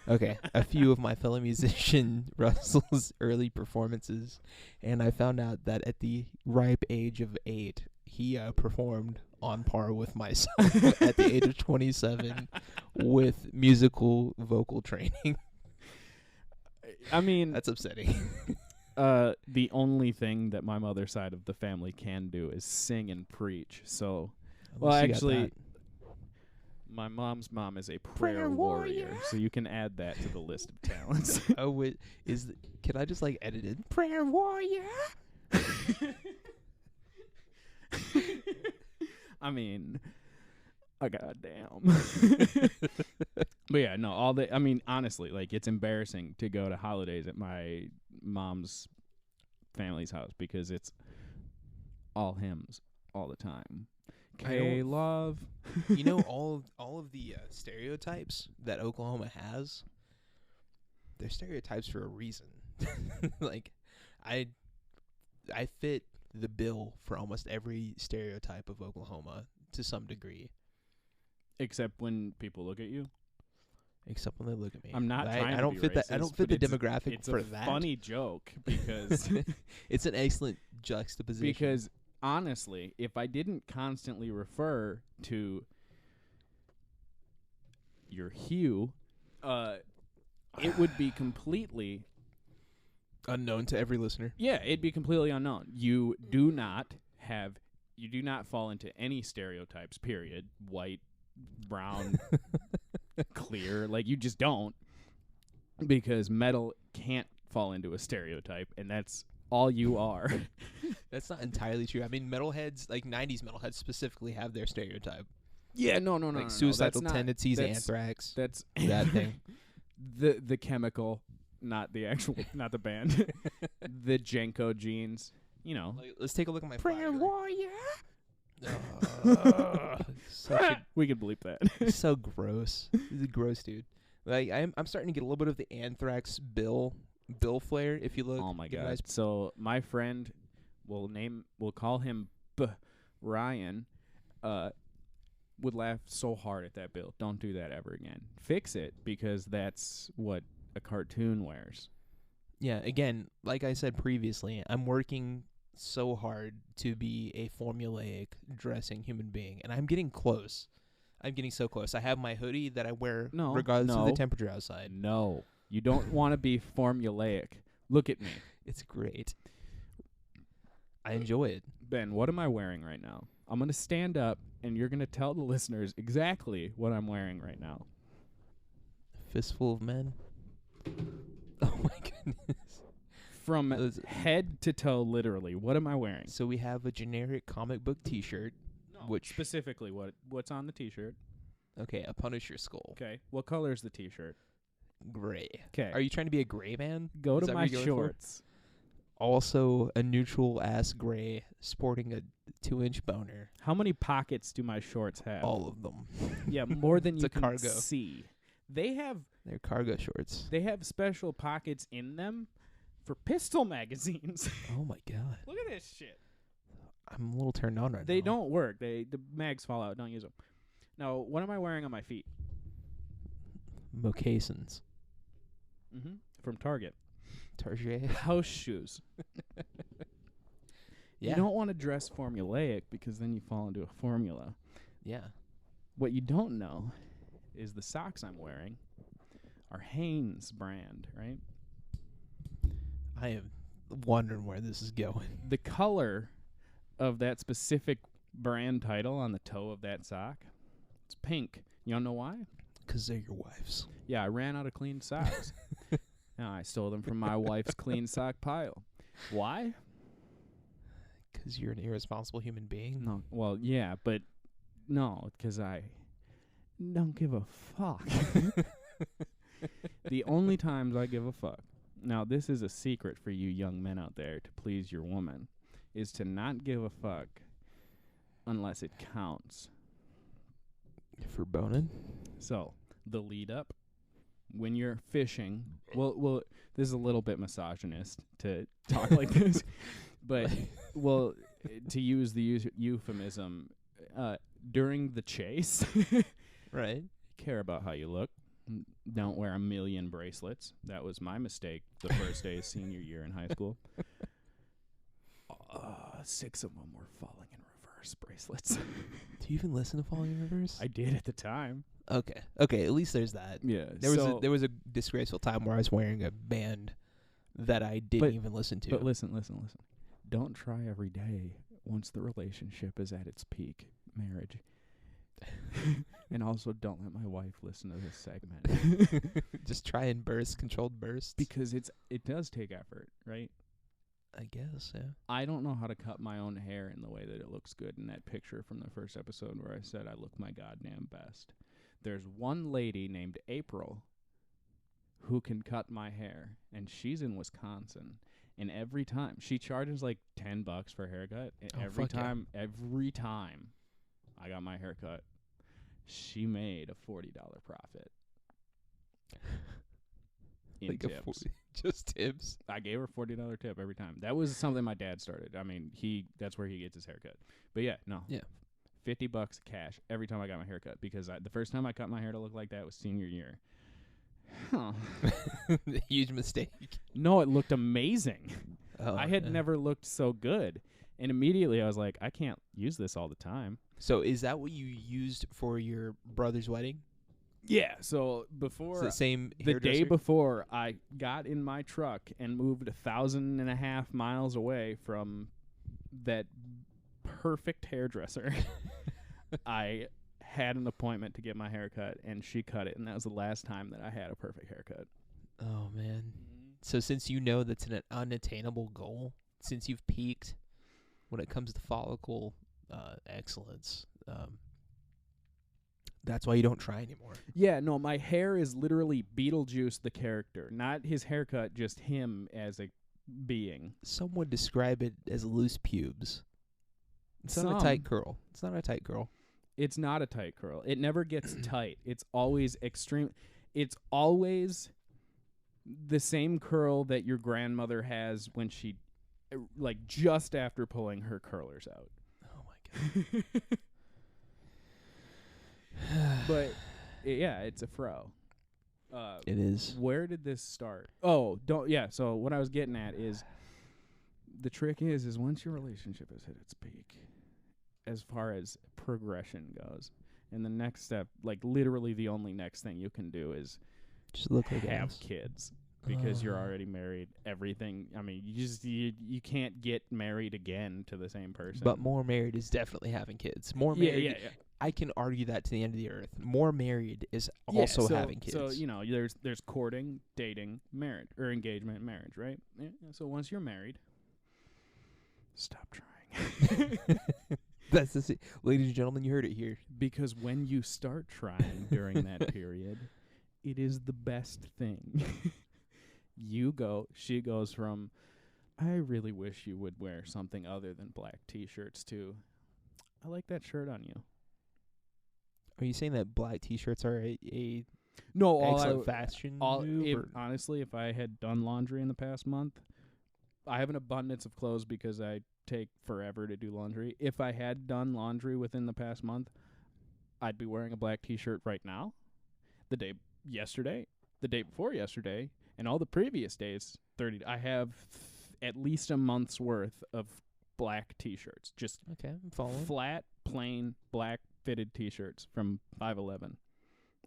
Okay, a few of my fellow musician Russell's early performances, and I found out that at the ripe age of 8, he performed on par with myself at the age of 27 with musical vocal training. I mean, That's upsetting. the only thing that my mother's side of the family can do is sing and preach. So, well, Unless you got actually, that. my mom's mom is a prayer warrior, so you can add that to the list of talents. Oh, wait, can I just like edit it? Prayer warrior. I mean, goddamn. But yeah, no, honestly, like, it's embarrassing to go to holidays at my mom's family's house because it's all hymns all the time. K-Love. You know, all of the stereotypes that Oklahoma has, they're stereotypes for a reason. Like, I fit the bill for almost every stereotype of Oklahoma to some degree. Except when people look at you. Except when they look at me. I'm not trying I to don't be fit that. I racist, don't fit the but demographic it's for a that. funny joke because It's an excellent juxtaposition. because honestly, if I didn't constantly refer to your hue, it would be completely unknown to every listener. it'd be completely unknown. You do not fall into any stereotypes, period. White, brown, clear, like, you just don't, because metal can't fall into a stereotype, and that's all you are. That's not entirely true. I mean, metalheads, like 90s metalheads specifically, have their stereotype. Yeah, no, Like suicidal that's tendencies, that's- anthrax, That's that thing. the chemical, not the actual, not the band. The Jenko jeans, you know. Like, let's take a look at my Prayer flyer. warrior. We could bleep that. So gross. This is gross, dude. Like, I'm starting to get a little bit of the anthrax bill flare. If you look, Oh my get a god! nice- So my friend, we'll call him Ryan, would laugh so hard at that bill. Don't do that ever again. Fix it, because that's what a cartoon wears. Yeah. Again, like I said previously, I'm working so hard to be a formulaic dressing human being, and I'm getting close. I'm getting so close. I have my hoodie that I wear regardless of the temperature outside. No, you don't want to be formulaic. Look at me. It's great. I enjoy it. Ben, what am I wearing right now? I'm going to stand up, and you're going to tell the listeners exactly what I'm wearing right now. Fistful of men. Oh my goodness. From head to toe, literally, what am I wearing? So we have a generic comic book T-shirt. No, Which specifically, what's on the T-shirt? Okay, a Punisher skull. Okay, what color is the T-shirt? Gray. Okay, Are you trying to be a gray man? go Is to that my what you're going for? shorts. Also a neutral ass gray, sporting a 2-inch boner. How many pockets do my shorts have? All of them. Yeah, more than It's you a can cargo. see. They're cargo shorts. They have special pockets in them for pistol magazines. Oh my god. Look at this shit. I'm a little turned on right now. They don't work. The mags fall out. Don't use them. Now, what am I wearing on my feet? Moccasins. From Target. Target. House shoes. Yeah. You don't want to dress formulaic because then you fall into a formula. Yeah. What you don't know is the socks I'm wearing are Hanes brand, right? I am wondering where this is going. The color of that specific brand title on the toe of that sock, it's pink. You don't know why? 'Cause they're your wife's. Yeah, I ran out of clean socks. Now I stole them from my wife's clean sock pile. Why? 'Cause you're an irresponsible human being. No. Well, yeah, but no, because I don't give a fuck. The only times I give a fuck, now this is a secret for you young men out there to please your woman, is to not give a fuck unless it counts. For boning? So, the lead up, when you're fishing, well, this is a little bit misogynist to talk like this, but, well, to use the euphemism, during the chase, Right. care about how you look. Don't wear a million bracelets. That was my mistake the first day of senior year in high school. 6 of them were falling in reverse bracelets. Do you even listen to Falling in Reverse? I did at the time. Okay. At least there's that. Yeah. There was a disgraceful time where I was wearing a band that I didn't even listen to. But listen. Don't try every day once the relationship is at its peak, marriage. And also don't let my wife listen to this segment. Just try and controlled bursts. Because it does take effort, right? I guess, yeah. I don't know how to cut my own hair in the way that it looks good in that picture from the first episode where I said I look my goddamn best. There's one lady named April who can cut my hair, and she's in Wisconsin. And every time she charges like $10 for a haircut, and every time I got my hair cut, she made a $40 profit. In like tips. Just tips. I gave her a $40 tip every time. That was something my dad started. I mean, that's where he gets his haircut. But yeah, no. Yeah. $50 cash every time I got my haircut, because the first time I cut my hair to look like that was senior year. Huh. Huge mistake. No, it looked amazing. Oh, I had never looked so good. And immediately I was like, I can't use this all the time. So is that what you used for your brother's wedding? Yeah, so before the same the day before, I got in my truck and moved 1,500 miles away from that perfect hairdresser. I had an appointment to get my hair cut, and she cut it, and that was the last time that I had a perfect haircut. Oh, man. So since you know that's an unattainable goal, since you've peaked when it comes to follicle excellence, that's why you don't try anymore. Yeah, no, my hair is literally Beetlejuice the character, not his haircut, just him as a being. Some would describe it as loose pubes. It's not a tight curl. It's not a tight curl. It's not a tight curl. It never gets tight. It's always extreme. It's always the same curl that your grandmother has when she, like, just after pulling her curlers out. Oh, my God. But yeah, it's a fro. It is. Where did this start? Oh, so what I was getting at is the trick is once your relationship has hit its peak, as far as progression goes, and the next step, like literally the only next thing you can do is just look like have ass. kids. Because you're already married, everything. I mean, you can't get married again to the same person. But more married is definitely having kids. More married. Yeah. I can argue that to the end of the earth. More married is also having kids. So there's courting, dating, marriage, or engagement, marriage, right? Yeah. So once you're married, stop trying. That's ladies and gentlemen, you heard it here. Because when you start trying during that period, it is the best thing. She goes from, I really wish you would wear something other than black T-shirts to, I like that shirt on you. Are you saying that black T-shirts are a no excellent fashion move? Honestly, if I had done laundry in the past month, I have an abundance of clothes because I take forever to do laundry. If I had done laundry within the past month, I'd be wearing a black T-shirt right now, the day before yesterday, and all the previous days. I have at least a month's worth of black T-shirts, just okay, I'm following. Flat, plain, black fitted T-shirts from 511.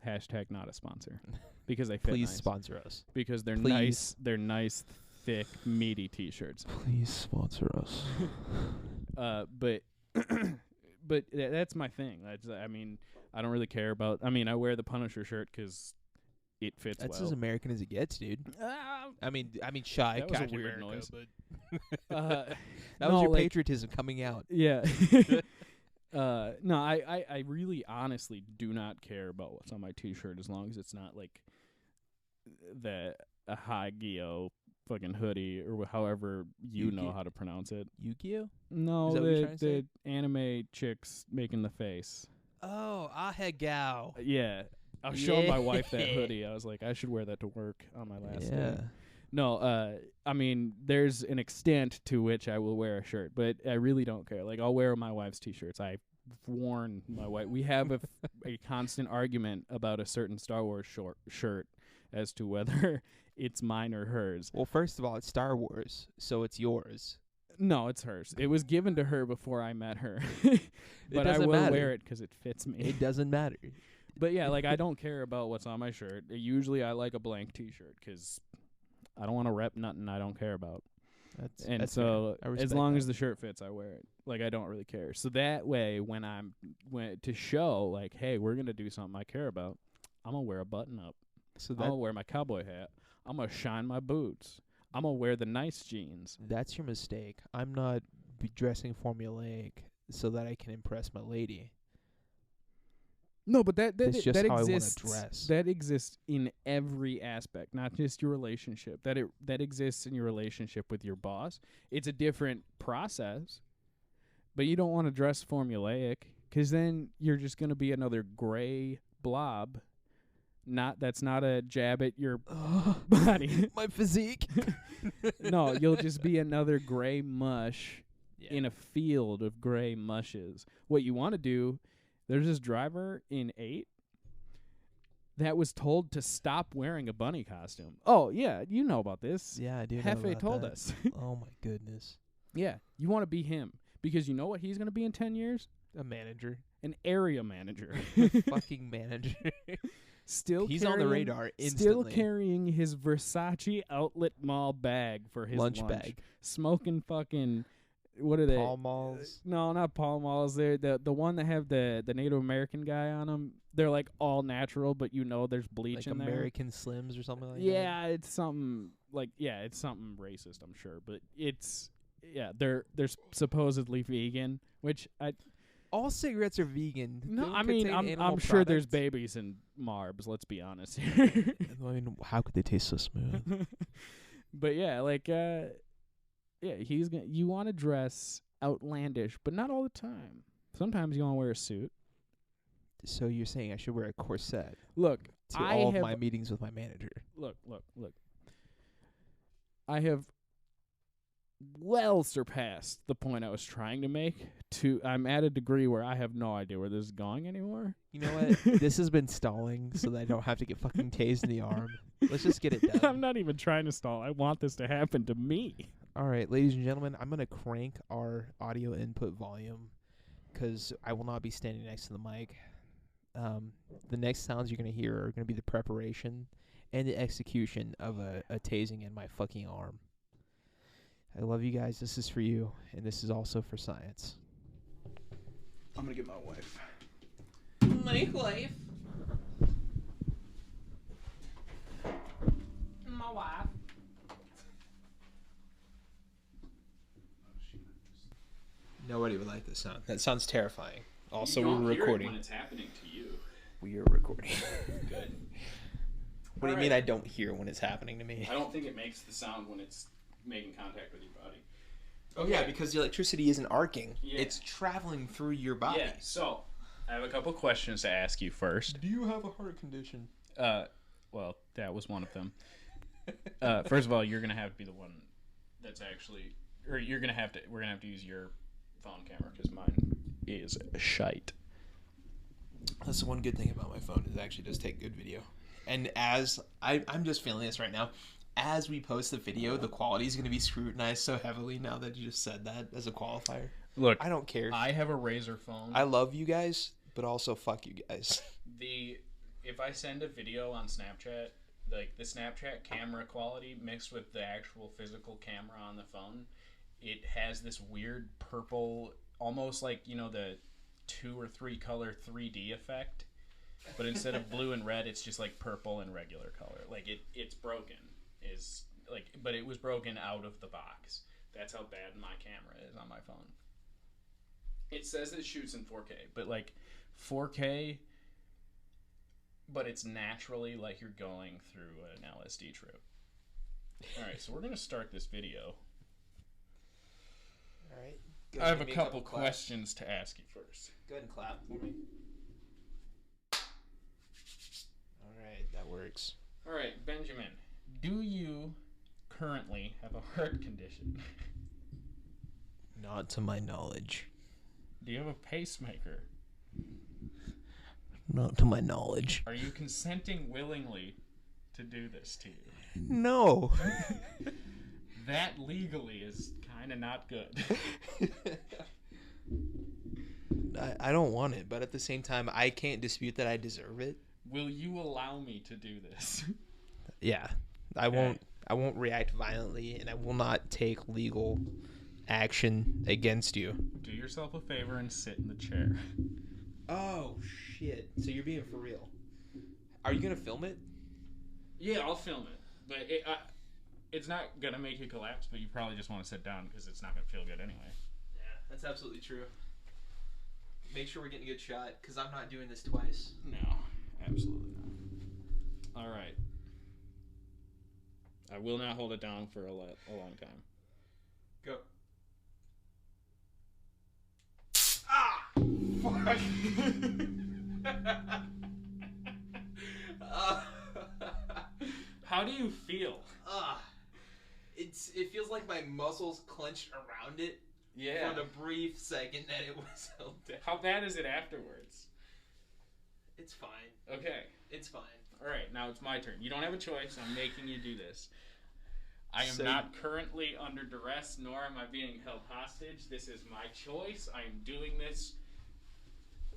# not a sponsor, because they fit Please nice. Sponsor us. Because they're nice. They're nice, thick, meaty T-shirts. Please sponsor us. But that's my thing. I mean, I don't really care about. I mean, I wear the Punisher shirt because it fits That's well. as American as it gets, dude. I mean, shy. That was a Captain weird America, noise. But that was your patriotism coming out. Yeah. No, I really honestly do not care about what's on my T-shirt as long as it's not like a Hagio fucking hoodie or however you know how to pronounce it. Yu-Gi-Oh? No, Is that what you're trying to say? the anime chicks making the face. Oh, Ahegao. Yeah. I was showing my wife that hoodie. I was like, I should wear that to work on my last day. No, I mean, there's an extent to which I will wear a shirt, but I really don't care. Like, I'll wear my wife's T-shirts. I warn my wife. We have a constant argument about a certain Star Wars shirt as to whether it's mine or hers. Well, first of all, it's Star Wars, so it's yours. No, it's hers. It was given to her before I met her. But I doesn't will matter. wear it because it fits me. It doesn't matter. But yeah, like, I don't care about what's on my shirt. Usually I like a blank T-shirt because I don't want to rep nothing I don't care about. That's so as long as the shirt fits, I wear it. Like, I don't really care. So that way, when to show, like, hey, we're going to do something I care about, I'm going to wear a button up. So I'm going to wear my cowboy hat. I'm going to shine my boots. I'm going to wear the nice jeans. That's your mistake. I'm not dressing formulaic so that I can impress my lady. No, but that That's just how exists. I want to dress. That exists in every aspect, not just your relationship. That exists in your relationship with your boss. It's a different process, but you don't want to dress formulaic because then you're just going to be another gray blob. That's not a jab at your body. My physique. No, you'll just be another gray mush in a field of gray mushes. What you want to do, there's this driver in 8 that was told to stop wearing a bunny costume. Oh, yeah, you know about this. Yeah, I do know Hefe about told that. us. Oh, my goodness. Yeah, you want to be him because you know what he's going to be in 10 years? A manager. An area manager. Fucking manager. He's on the radar instantly. Still carrying his Versace outlet mall bag for his lunch bag. Smoking fucking, what are they? Pall Malls. No, not Pall Malls. They're the one that have the Native American guy on them. They're like all natural, but you know there's bleach Like in American Slims or something like that. Yeah, it's something it's something racist, I'm sure, but they're supposedly vegan, which all cigarettes are vegan. No, Don't I mean, contain I'm animal sure there's products. babies in Marbs. Let's be honest here. I mean, how could they taste so smooth? But yeah, you want to dress outlandish, but not all the time. Sometimes you want to wear a suit. So you're saying I should wear a corset Look, to all of my meetings with my manager? Look. I have well surpassed the point I was trying to make. I'm at a degree where I have no idea where this is going anymore. You know what? This has been stalling so that I don't have to get fucking tased in the arm. Let's just get it done. I'm not even trying to stall. I want this to happen to me. All right, ladies and gentlemen, I'm going to crank our audio input volume because I will not be standing next to the mic. The next sounds you're going to hear are going to be the preparation and the execution of a tasing in my fucking arm. I love you guys. This is for you, and this is also for science. I'm going to get my wife. My wife. My wife. Nobody would like this sound. That sounds terrifying. Also, you don't we're hear recording. it when it's happening to you. We are recording. Good. What do you mean I don't hear when it's happening to me? I don't think it makes the sound when it's making contact with your body. Oh, yeah, because the electricity isn't arcing. Yeah. It's traveling through your body. Yeah, so I have a couple questions to ask you first. Do you have a heart condition? Well, that was one of them. First of all, you're going to have to be the one that's actually... Or we're going to have to use your phone camera because mine is shite. That's the one good thing about my phone is it actually does take good video. And as I'm just feeling this right now, as we post the video, the quality is going to be scrutinized so heavily now that you just said that as a qualifier. Look, I don't care. I have a Razer phone. I love you guys, but also fuck you guys. If I send a video on Snapchat, like the Snapchat camera quality mixed with the actual physical camera on the phone, it has this weird purple, almost like, the 2 or 3 color 3D effect. But instead of blue and red, it's just like purple and regular color. Like it's broken. But it was broken out of the box. That's how bad my camera is on my phone. It says it shoots in 4K, but 4K, but it's naturally like you're going through an LSD trip. All right, so we're gonna start this video. All right. I have a couple questions to ask you first. Go ahead and clap for me. All right, that works. All right, Benjamin, do you currently have a heart condition? Not to my knowledge. Do you have a pacemaker? Not to my knowledge. Are you consenting willingly to do this to you? No. That legally is kind of not good. I don't want it, but at the same time, I can't dispute that I deserve it. Will you allow me to do this? Yeah, I won't. I won't react violently, and I will not take legal action against you. Do yourself a favor and sit in the chair. Oh shit! So you're being for real? Are you gonna film it? Yeah, I'll film it, but it's not gonna make you collapse. But you probably just want to sit down because it's not gonna feel good anyway. Yeah, that's absolutely true. Make sure we're getting a good shot, because I'm not doing this twice. No, absolutely not. All right. I will not hold it down for a long time. Go. Ah! Fuck! How do you feel? It feels like my muscles clenched around it. Yeah. For the brief second that it was held down. How bad is it afterwards? It's fine. Okay. It's fine. All right, now it's my turn. You don't have a choice. I'm making you do this. I am So- not currently under duress, nor am I being held hostage. This is my choice. I am doing this,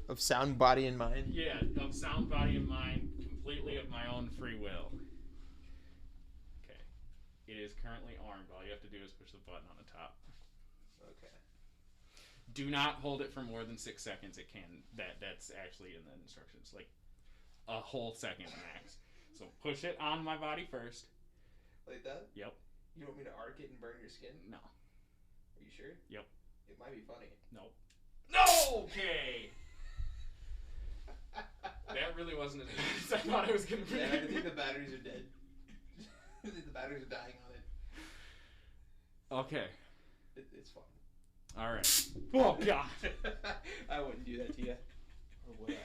Of sound, body, and mind. yeah, of sound, body, and mind, completely of my own free will. Okay. It is currently armed. All you have to do is push the button on the top. Okay. Do not hold it for more than 6 seconds. It can. That's actually in the instructions. Like a whole second max. So push it on my body first. Like that? Yep. You want me to arc it and burn your skin? No. Are you sure? Yep. It might be funny. Nope. No. Okay. That really wasn't as bad as I thought it was gonna be. Yeah, I think the batteries are dead. I think the batteries are dying on it. Okay. It's fine. All right. Oh God. I wouldn't do that to you. Or would I?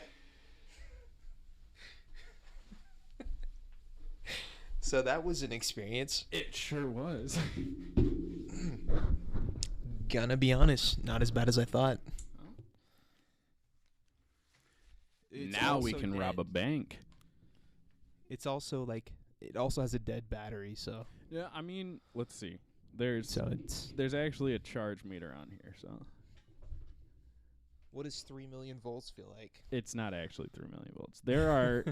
So that was an experience. It sure was. Gonna be honest, not as bad as I thought. Now we can rob a bank. It's also like it also has a dead battery, so Yeah, I mean, let's see. There's there's actually a charge meter on here, so what does 3 million volts feel like? it's not actually 3 million volts. There are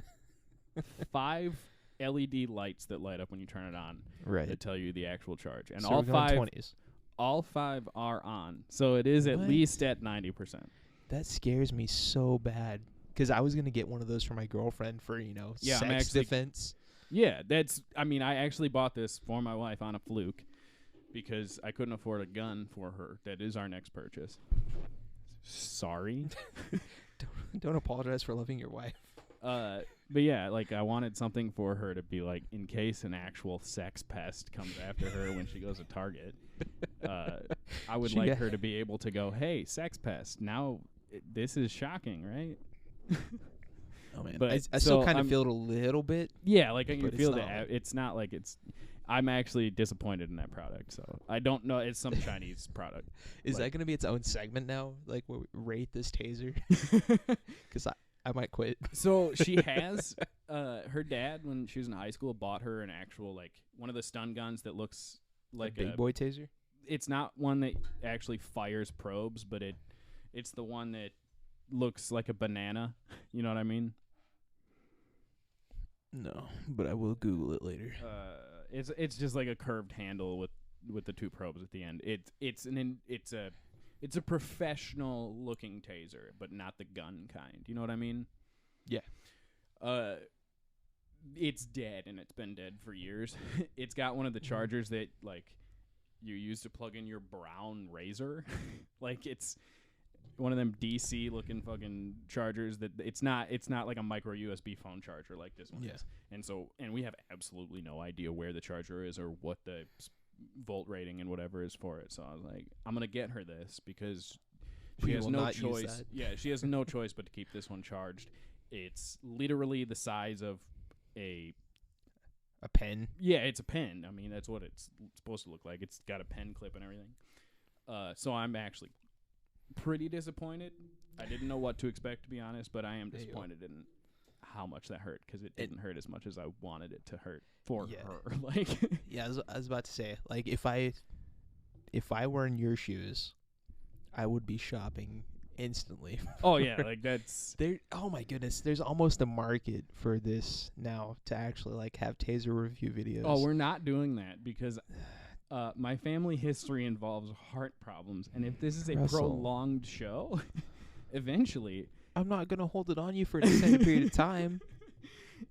5 LED lights that light up when you turn it on Right. that tell you the actual charge, and So all we're going 5 20s. all 5 are on. So it is at What? least at 90%. That scares me so bad because I was gonna get one of those for my girlfriend for Yeah, I'm sex actually- defense. Yeah, I mean, I actually bought this for my wife on a fluke because I couldn't afford a gun for her. That is our next purchase. Sorry. Don't apologize for loving your wife. But yeah, like I wanted something for her to be like in case an actual sex pest comes after her when she goes to Target. I would She like got- her to be able to go, "Hey, sex pest. Now this is shocking, right?" Oh man, But I still so kind of I'm- feel it a little bit. Yeah, like I can But it's feel not that. like- It's not like it's. I'm actually disappointed in that product. So I don't know. It's some Chinese product. Is Like- that gonna be its own segment now? Like, where we rate this taser? Because I might quit. So she has her dad when she was in high school bought her an actual like one of the stun guns that looks like a big boy taser. It's not one that actually fires probes, but it's the one that looks like a banana. You know what I mean? No, but I will Google it later. It's just like a curved handle with the 2 probes at the end. It's a professional looking taser, but not the gun kind. You know what I mean? Yeah. It's dead and it's been dead for years. It's got one of the chargers that like you use to plug in your brown razor. Like it's one of them DC looking fucking chargers that it's not like a micro USB phone charger like this one Yeah. is. And we have absolutely no idea where the charger is or what the volt rating and whatever is for it. So I was like, I'm going to get her this because she We has will no not use choice. that. Yeah, she has no choice but to keep this one charged. It's literally the size of a pen. yeah, it's a pen. I mean, that's what it's supposed to look like. It's got a pen clip and everything. So I'm actually pretty disappointed. I didn't know what to expect, to be honest, but I am There you go. disappointed in how much that hurt because it didn't hurt as much as I wanted it to hurt for Yeah. her. Like, Yeah, I was about to say, like, if I were in your shoes, I would be shopping instantly. oh yeah, like that's Oh my goodness, there's almost a market for this now to actually like have taser review videos. Oh, we're not doing that because my family history involves heart problems, and if this is a Russell. prolonged show, eventually, I'm not gonna hold it on you for an extended period of time.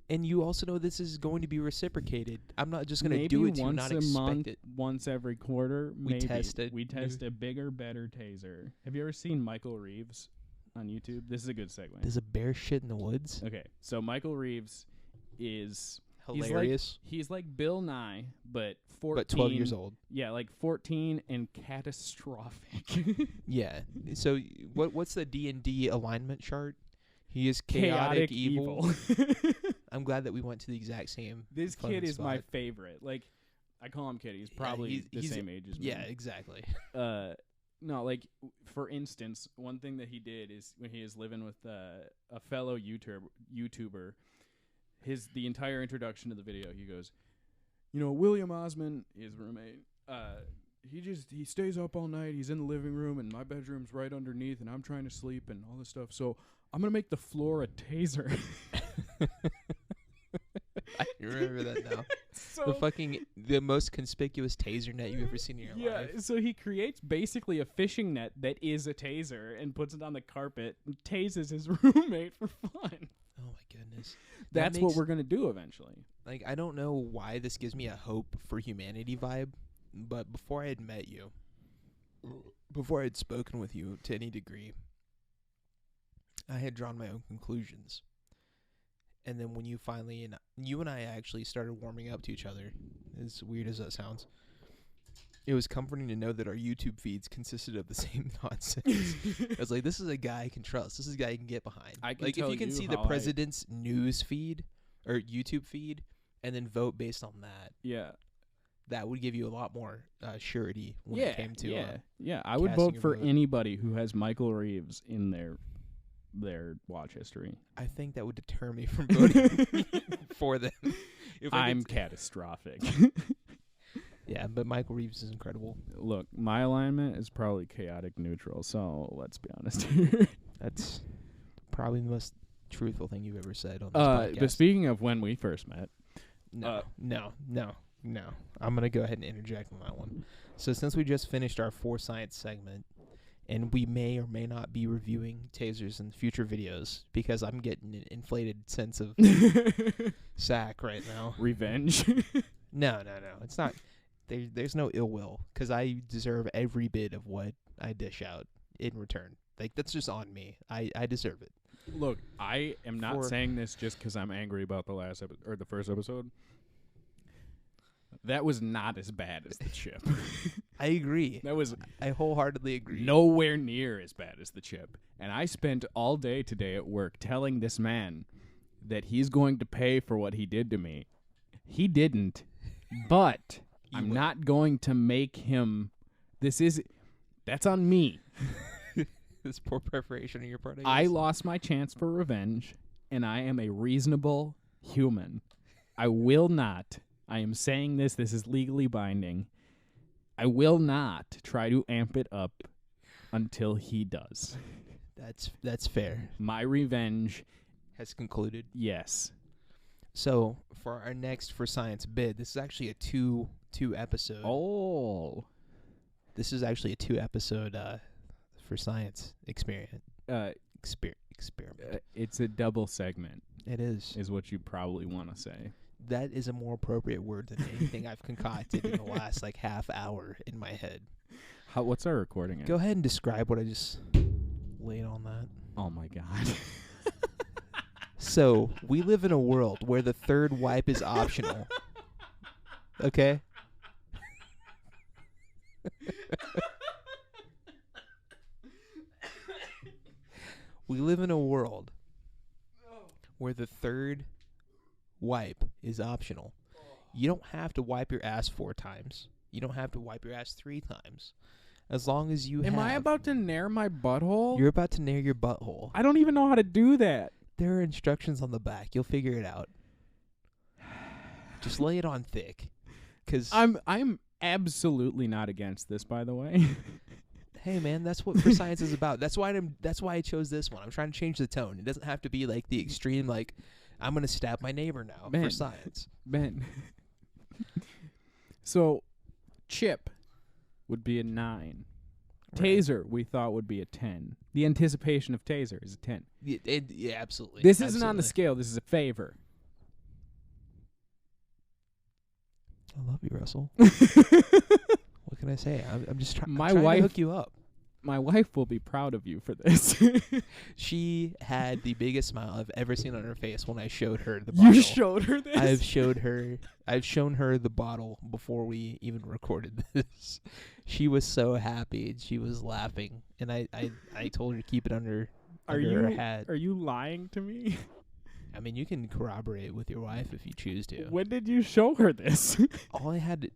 And you also know this is going to be reciprocated. I'm not just gonna maybe do it to you, once not a expect month, it. once every quarter, We maybe test it. we test a bigger, better taser. Have you ever seen Michael Reeves on YouTube? This is a good segue. There's a bear shit in the woods. Okay, so Michael Reeves is Hilarious, He's like Bill Nye, but 14. but 12 years old. Yeah, like 14 and catastrophic. Yeah. So what's the D&D alignment chart? He is chaotic evil. I'm glad that we went to the exact same. This fucking kid is my spot. favorite. Like, I call him kid. He's Yeah, probably the he's- same age as me. Yeah, exactly. No, like for instance, one thing that he did is when he was living with a fellow YouTuber, the entire introduction to the video, he goes, William Osmond, his roommate, he stays up all night. He's in the living room, and my bedroom's right underneath, and I'm trying to sleep and all this stuff. So I'm gonna make the floor a taser. I remember that now. So The most conspicuous taser net you've ever seen in your life. so he creates basically a fishing net that is a taser and puts it on the carpet and tases his roommate for fun. Oh my goodness. That's what we're gonna do eventually. Like, I don't know why this gives me a hope for humanity vibe, but before I had met you, before I had spoken with you to any degree, I had drawn my own conclusions. And then when you and I actually started warming up to each other, as weird as that sounds, it was comforting to know that our YouTube feeds consisted of the same nonsense. I was like, this is a guy I can trust. This is a guy I can get behind. I can like, if tell you can you see the how I- president's news feed or YouTube feed and then vote based on that, Yeah. that would give you a lot more surety when it came to I would casting vote your for vote. anybody who has Michael Reeves in their watch history. I think that would deter me from voting for them. If I I'm could- catastrophic. yeah, but Michael Reeves is incredible. Look, my alignment is probably chaotic neutral, so let's be honest here. That's probably the most truthful thing you've ever said on this podcast. But speaking of when we first met, No. I'm going to go ahead and interject on that one. So since we just finished our For Science segment, and we may or may not be reviewing tasers in future videos, because I'm getting an inflated sense of sack right now. revenge. No. It's not. There's no ill will, because I deserve every bit of what I dish out in return. Like, that's just on me. I deserve it. Look, I am not For- saying this just because I'm angry about the last episode or the first episode. That was not as bad as the chip. I agree. That was I wholeheartedly agree. nowhere near as bad as the chip. And I spent all day today at work telling this man that he's going to pay for what he did to me. He didn't, but I'm will. not going to make him. That's on me. This poor preparation on your part. I guess. lost my chance for revenge, and I am a reasonable human. I will not. I am saying this is legally binding. I will not try to amp it up until he does. That's fair. My revenge, Has concluded. yes. So for our next For Science bid, this is actually a two episode. Oh. This is actually a 2 episode For Science experiment. Experiment. It's a double segment, It is. is what you probably want to say. That is a more appropriate word than anything I've concocted in the last half hour in my head. What's our recording at? Go ahead and describe what I just laid on that. Oh, my God. So, we live in a world where the third wipe is optional. Okay? We live in a world where the third wipe is optional. You don't have to wipe your ass 4 times. You don't have to wipe your ass 3 times. As long as you Am have. I about to nair my butthole? You're about to nair your butthole. I don't even know how to do that. There are instructions on the back. You'll figure it out. Just lay it on thick. 'Cause I'm absolutely not against this, by the way. hey man, that's what For Science is about. That's why I chose this one. I'm trying to change the tone. It doesn't have to be like the extreme like I'm gonna stab my neighbor now Man. for science. Ben. So, chip would be a 9. Right. Taser, we thought, would be a 10. The anticipation of taser is a 10. Yeah, absolutely. This isn't on the Absolutely. scale. This is a favor. I love you, Russell. What can I say? I'm just trying. My I'm trying wife- to hook you up. My wife will be proud of you for this. She had the biggest smile I've ever seen on her face when I showed her the bottle. You showed her this? I've shown her the bottle before we even recorded this. She was so happy and she was laughing, and I told her to keep it under her hat. Are you lying to me? I mean, you can corroborate with your wife if you choose to. When did you show her this? All I had to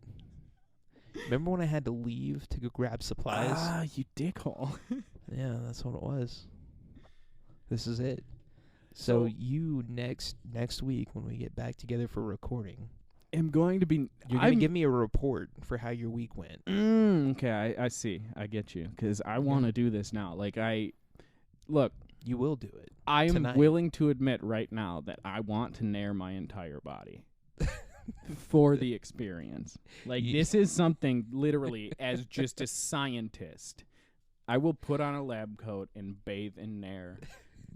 remember when I had to leave to go grab supplies. Ah, you dickhole. Yeah, that's what it was. This is it. So So- you next week when we get back together for recording, I'm going to be. you're gonna give me a report for how your week went. Okay, I see. I get you. Because I want to do this now. Look, You will do it. I am Tonight. willing to admit right now that I want to nair my entire body for the experience. Like, You- this is something literally, as just a scientist, I will put on a lab coat and bathe in nair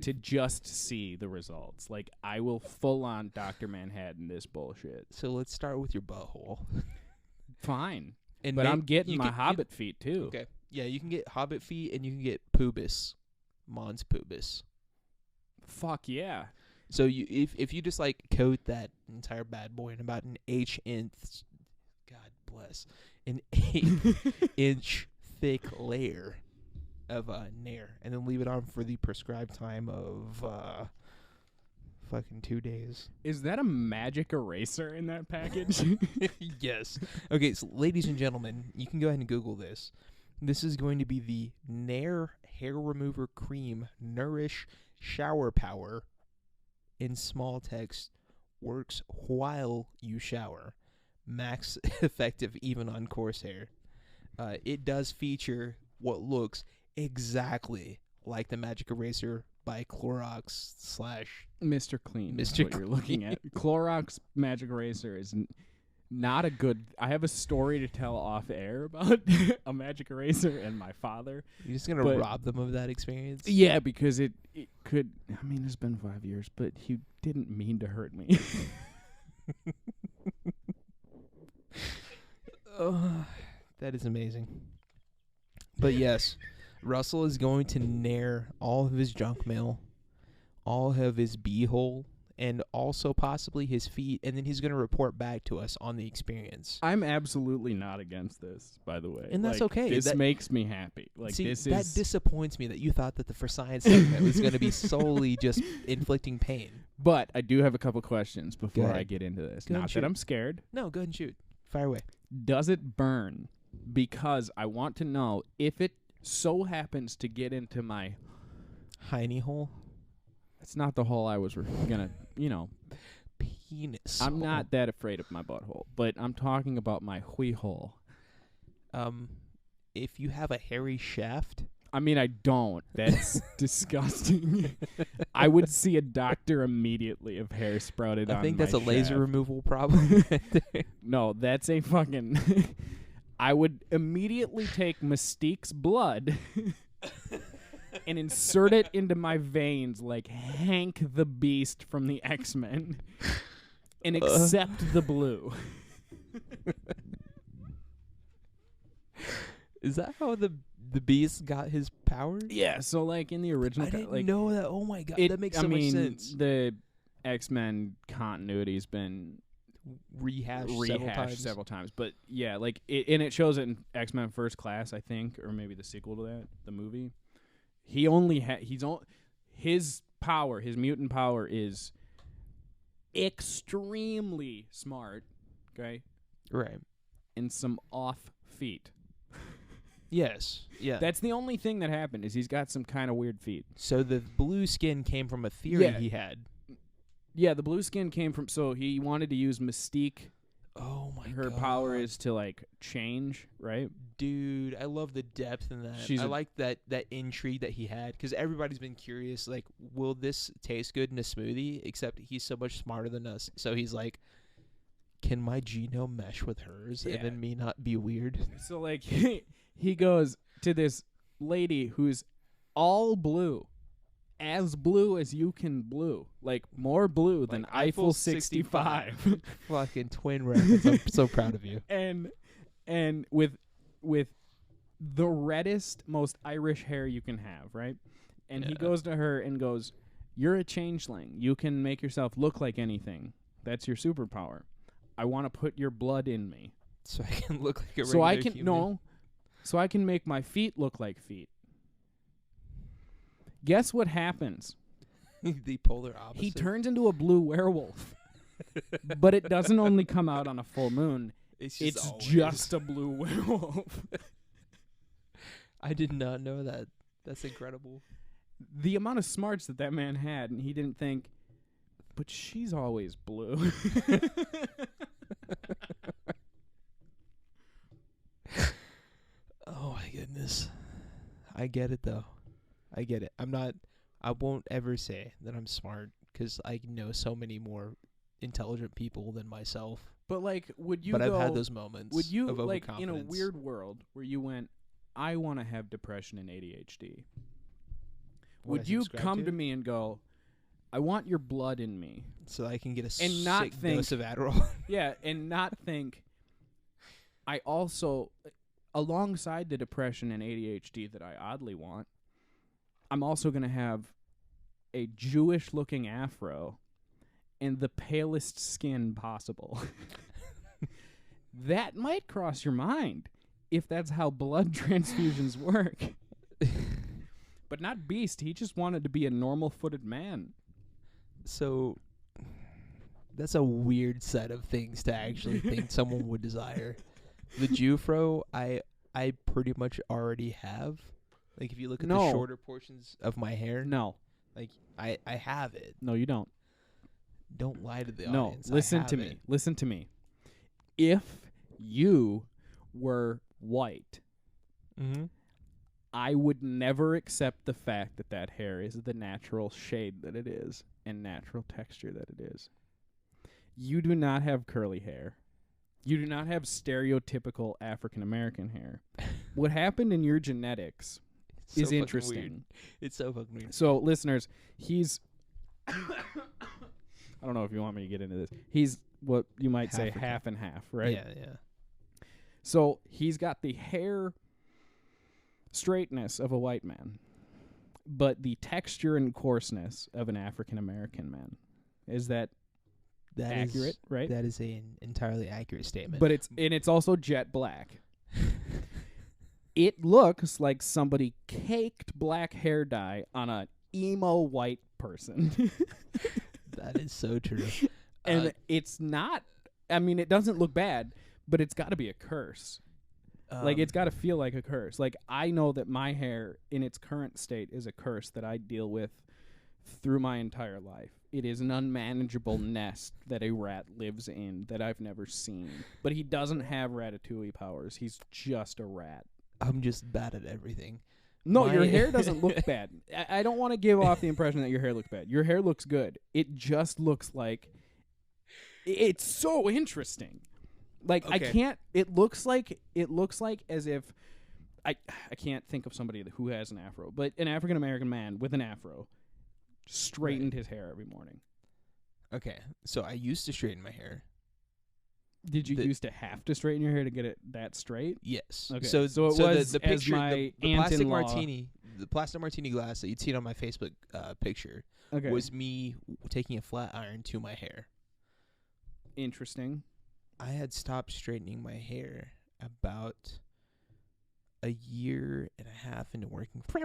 to just see the results. Like, I will full on Dr. Manhattan this bullshit. So let's start with your butthole. Fine. And But I'm getting you my can- you- hobbit feet, too. Okay. Yeah, you can get hobbit feet and you can get pubis. Mons pubis. Fuck yeah. So you if you just like coat that entire bad boy in about an eighth, God bless, an 8-inch thick layer of nair, and then leave it on for the prescribed time of fucking 2 days. Is that a magic eraser in that package? Yes. Okay, so ladies and gentlemen, you can go ahead and Google this. This is going to be the Nair Hair Remover Cream Nourish Shower Power. In small text, works while you shower. Max effective even on coarse hair. It does feature what looks exactly like the Magic Eraser by Clorox / Mr. Clean is Mr. what you're looking at. Clorox Magic Eraser is not a good... I have a story to tell off air about a Magic Eraser and my father. You're just gonna But- rob them of that experience? Yeah, because it could... I mean, it's been 5 years, but he didn't mean to hurt me. That is amazing. But yes, Russell is going to nair all of his junk mail, all of his beehole, and also possibly his feet, and then he's going to report back to us on the experience. I'm absolutely not against this, by the way. And that's Like, okay. This That- makes me happy. Like, See, this that is... disappoints me that you thought that the For Science segment was going to be solely just inflicting pain. But I do have a couple questions before ahead. I get into this. Go ahead and Not shoot. that I'm scared. No, go ahead and shoot. Fire away. Does it burn? Because I want to know if it so happens to get into my... Hiney hole. It's not the hole I was gonna, Penis. I'm hole. not that afraid of my butthole, but I'm talking about my whee hole. If you have a hairy shaft, I mean, I don't. That's disgusting. I would see a doctor immediately if hair sprouted on I think my that's a laser shaft. removal problem. No, that's a fucking... I would immediately take Mystique's blood and insert it into my veins like Hank the Beast from the X-Men and accept the blue. Is that how the Beast got his powers? Yeah, so like in the original... I didn't like, know that. Oh my god, it, that makes I so mean, much sense. The X-Men continuity's been Rehashed several times. But yeah, like and it shows it in X-Men First Class, I think, or maybe the sequel to that, the movie. He only his power, his mutant power is extremely smart, okay? Right. And some off feet. Yes. Yeah. That's the only thing that happened is he's got some kind of weird feet. So the blue skin came from a theory Yeah. he had. Yeah, the blue skin came from. So he wanted to use Mystique. Oh my god. Her power is to like change, right? Dude, I love the depth in that. She's I a- like that intrigue that he had because everybody's been curious. Like, will this taste good in a smoothie? Except he's so much smarter than us. So he's like, can my genome mesh with hers Yeah. and then me not be weird? So like he goes to this lady who's all blue. As blue as you can blue. Like more blue than Like Eiffel Eiffel 65. Fucking twin reference. I'm so proud of you. and with the reddest, most Irish hair you can have, right? And he Yeah. goes to her and goes, "You're a changeling. You can make yourself look like anything. That's your superpower. I want to put your blood in me, So I can look like a so I regular can human. so I can make my feet look like feet." Guess what happens? The polar opposite. He turns into a blue werewolf. But it doesn't only come out on a full moon. It's It's always- just a blue werewolf. I did not know that. That's incredible. The amount of smarts that man had, and he didn't think, but she's always blue. Oh my goodness. I get it though. I get it. I won't ever say that I'm smart because I know so many more intelligent people than myself. But like, would you But go, I've had those moments would you of like in a overconfidence. weird world where you went, I want to have depression and ADHD? What I Would you subscribe come to me and go, I want your blood in me? so I can get a and not sick think- dose of Adderall? Yeah, and not think, I also, alongside the depression and ADHD that I oddly want, I'm also going to have a Jewish-looking afro and the palest skin possible. That might cross your mind if that's how blood transfusions work. But not Beast. He just wanted to be a normal-footed man. So that's a weird set of things to actually think someone would desire. The Jufro, I pretty much already have. Like if you look at No. the shorter portions of my hair, No. like I have it. No, you don't. Don't lie to the No, audience. I listen have to me. it. Listen to me. If you were white, Mm-hmm. I would never accept the fact that that hair is the natural shade that it is and natural texture that it is. You do not have curly hair. You do not have stereotypical African American hair. What happened in your genetics is interesting. It's so fucking weird. So, listeners, he's. I don't know if you want me to get into this. He's what you might say African. half and half, right? Yeah. So he's got the hair straightness of a white man, but the texture and coarseness of an African American man. Is that That accurate? is- Right. That is an entirely accurate statement. But it's also jet black. It looks like somebody caked black hair dye on an emo white person. that is so true. And it's not, I mean, it doesn't look bad, but it's got to be a curse. Like, it's got to feel like a curse. Like, I know that my hair in its current state is a curse that I deal with through my entire life. It is an unmanageable nest that a rat lives in that I've never seen. But he doesn't have ratatouille powers. He's just a rat. I'm just bad at everything. No, your My- hair doesn't look bad. I don't want to give off the impression that your hair looks bad. Your hair looks good. It just looks like it's so interesting. Like I Okay. can't. It looks like as if I can't think of somebody who has an afro, but an African American man with an afro straightened his hair every morning. Okay, so I used to straighten my hair. Did you The- used to have to straighten your hair to get it that straight? Yes. Okay, So so it the- was the, as picture, my the plastic aunt-in-law- martini, the plastic martini glass that you'd seen on my Facebook picture Okay, was me taking a flat iron to my hair. interesting. I had stopped straightening my hair about a year and a half into working for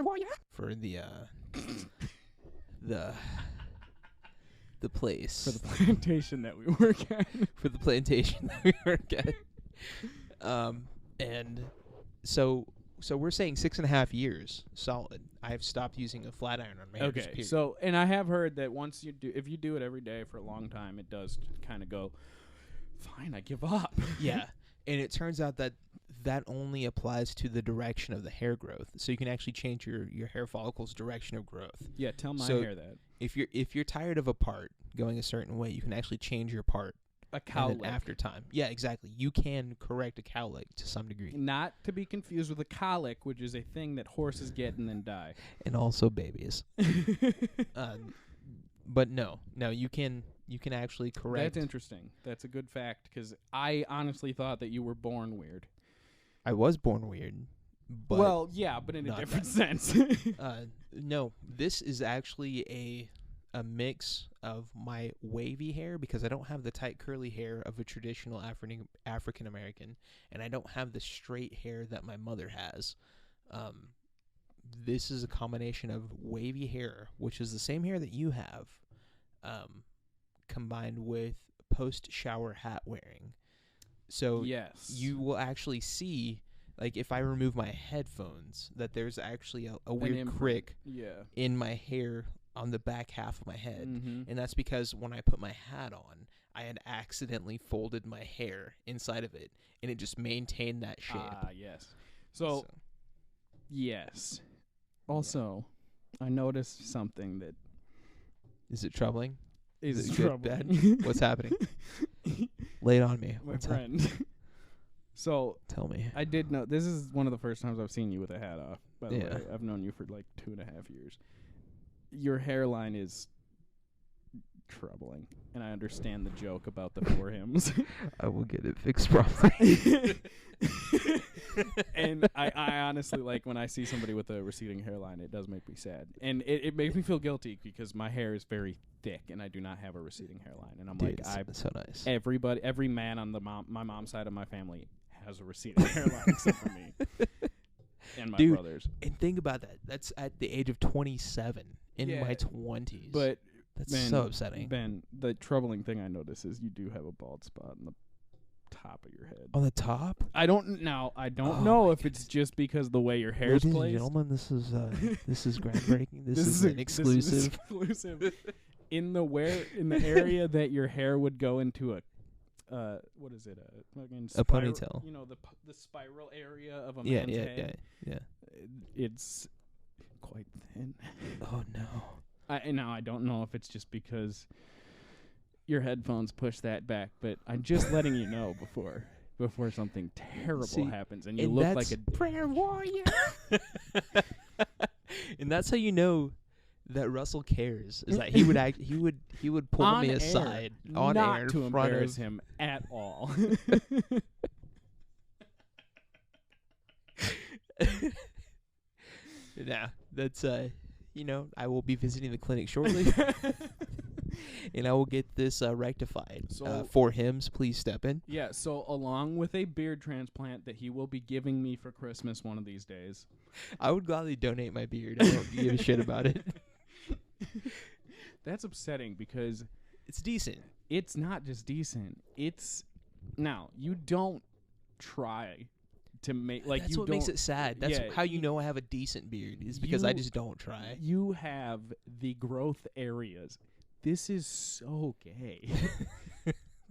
the place For the plantation that we work at. for the plantation that we work at. And so So we're saying 6.5 years solid. I've stopped using a flat iron on my hair. Okay, so and I have heard that if you do it every day for a long time, it does kind of go, fine, I give up. Yeah, and it turns out that only applies to the direction of the hair growth. So you can actually change your hair follicle's direction of growth. Yeah, tell my So hair that. If you're tired of a part going a certain way, you can actually change your part. A cowlick. After time. Yeah, exactly. You can correct a cowlick to some degree. Not to be confused with a colic, which is a thing that horses get and then die. And also babies. But no, you can actually correct. That's interesting. That's a good fact, because I honestly thought that you were born weird. I was born weird. But well, yeah, but in a different sense. No, this is actually a mix of my wavy hair, because I don't have the tight curly hair of a traditional African American, and I don't have the straight hair that my mother has. This is a combination of wavy hair, which is the same hair that you have, combined with post-shower hat wearing. So yes, you will actually see, like, if I remove my headphones, that there's actually a weird crick in my hair on the back half of my head. Mm-hmm. And that's because when I put my hat on, I had accidentally folded my hair inside of it, and it just maintained that shape. Yes. So yes. Also, I noticed something that is it troubling? Is it troubling. Good, bad? What's happening? Lay it on me. My What's friend. So tell me. I did know this is one of the first times I've seen you with a hat off. By the way, I've known you for like 2.5 years. Your hairline is troubling, and I understand the joke about the four hymns. I will get it fixed properly. And I honestly, like, when I see somebody with a receding hairline, it does make me sad, and it makes me feel guilty because my hair is very thick and I do not have a receding hairline, and I'm Dude, like, it's so nice. Every man on my mom's side of my family has a receding hairline except for me and my brothers. And think about that. That's at the age of 27 in my 20s. But that's so upsetting. Ben, the troubling thing I notice is you do have a bald spot on the top of your head. On the top? I don't know if it's just because the way your hair's placed. Ladies and gentlemen, this is groundbreaking. This is an exclusive. This is exclusive. in the area that your hair would go into a what is it? A ponytail. You know, the spiral area of a man's head. Yeah. It's quite thin. Oh no. I don't know if it's just because your headphones push that back, but I'm just letting you know before something terrible happens and you look like a prayer warrior. And that's how you know that Russell cares, is that he would pull on me air, aside on not air to in front embarrass of him at all. Nah, that's I will be visiting the clinic shortly. And I will get this rectified. So, for hymns, please step in. Yeah, so along with a beard transplant that he will be giving me for Christmas one of these days. I would gladly donate my beard. I don't give a shit about it. That's upsetting because it's decent. It's not just decent. Now, you don't try to make like that's you what don't, makes it sad. That's how you know I have a decent beard, is because I just don't try. You have the growth areas. This is so gay.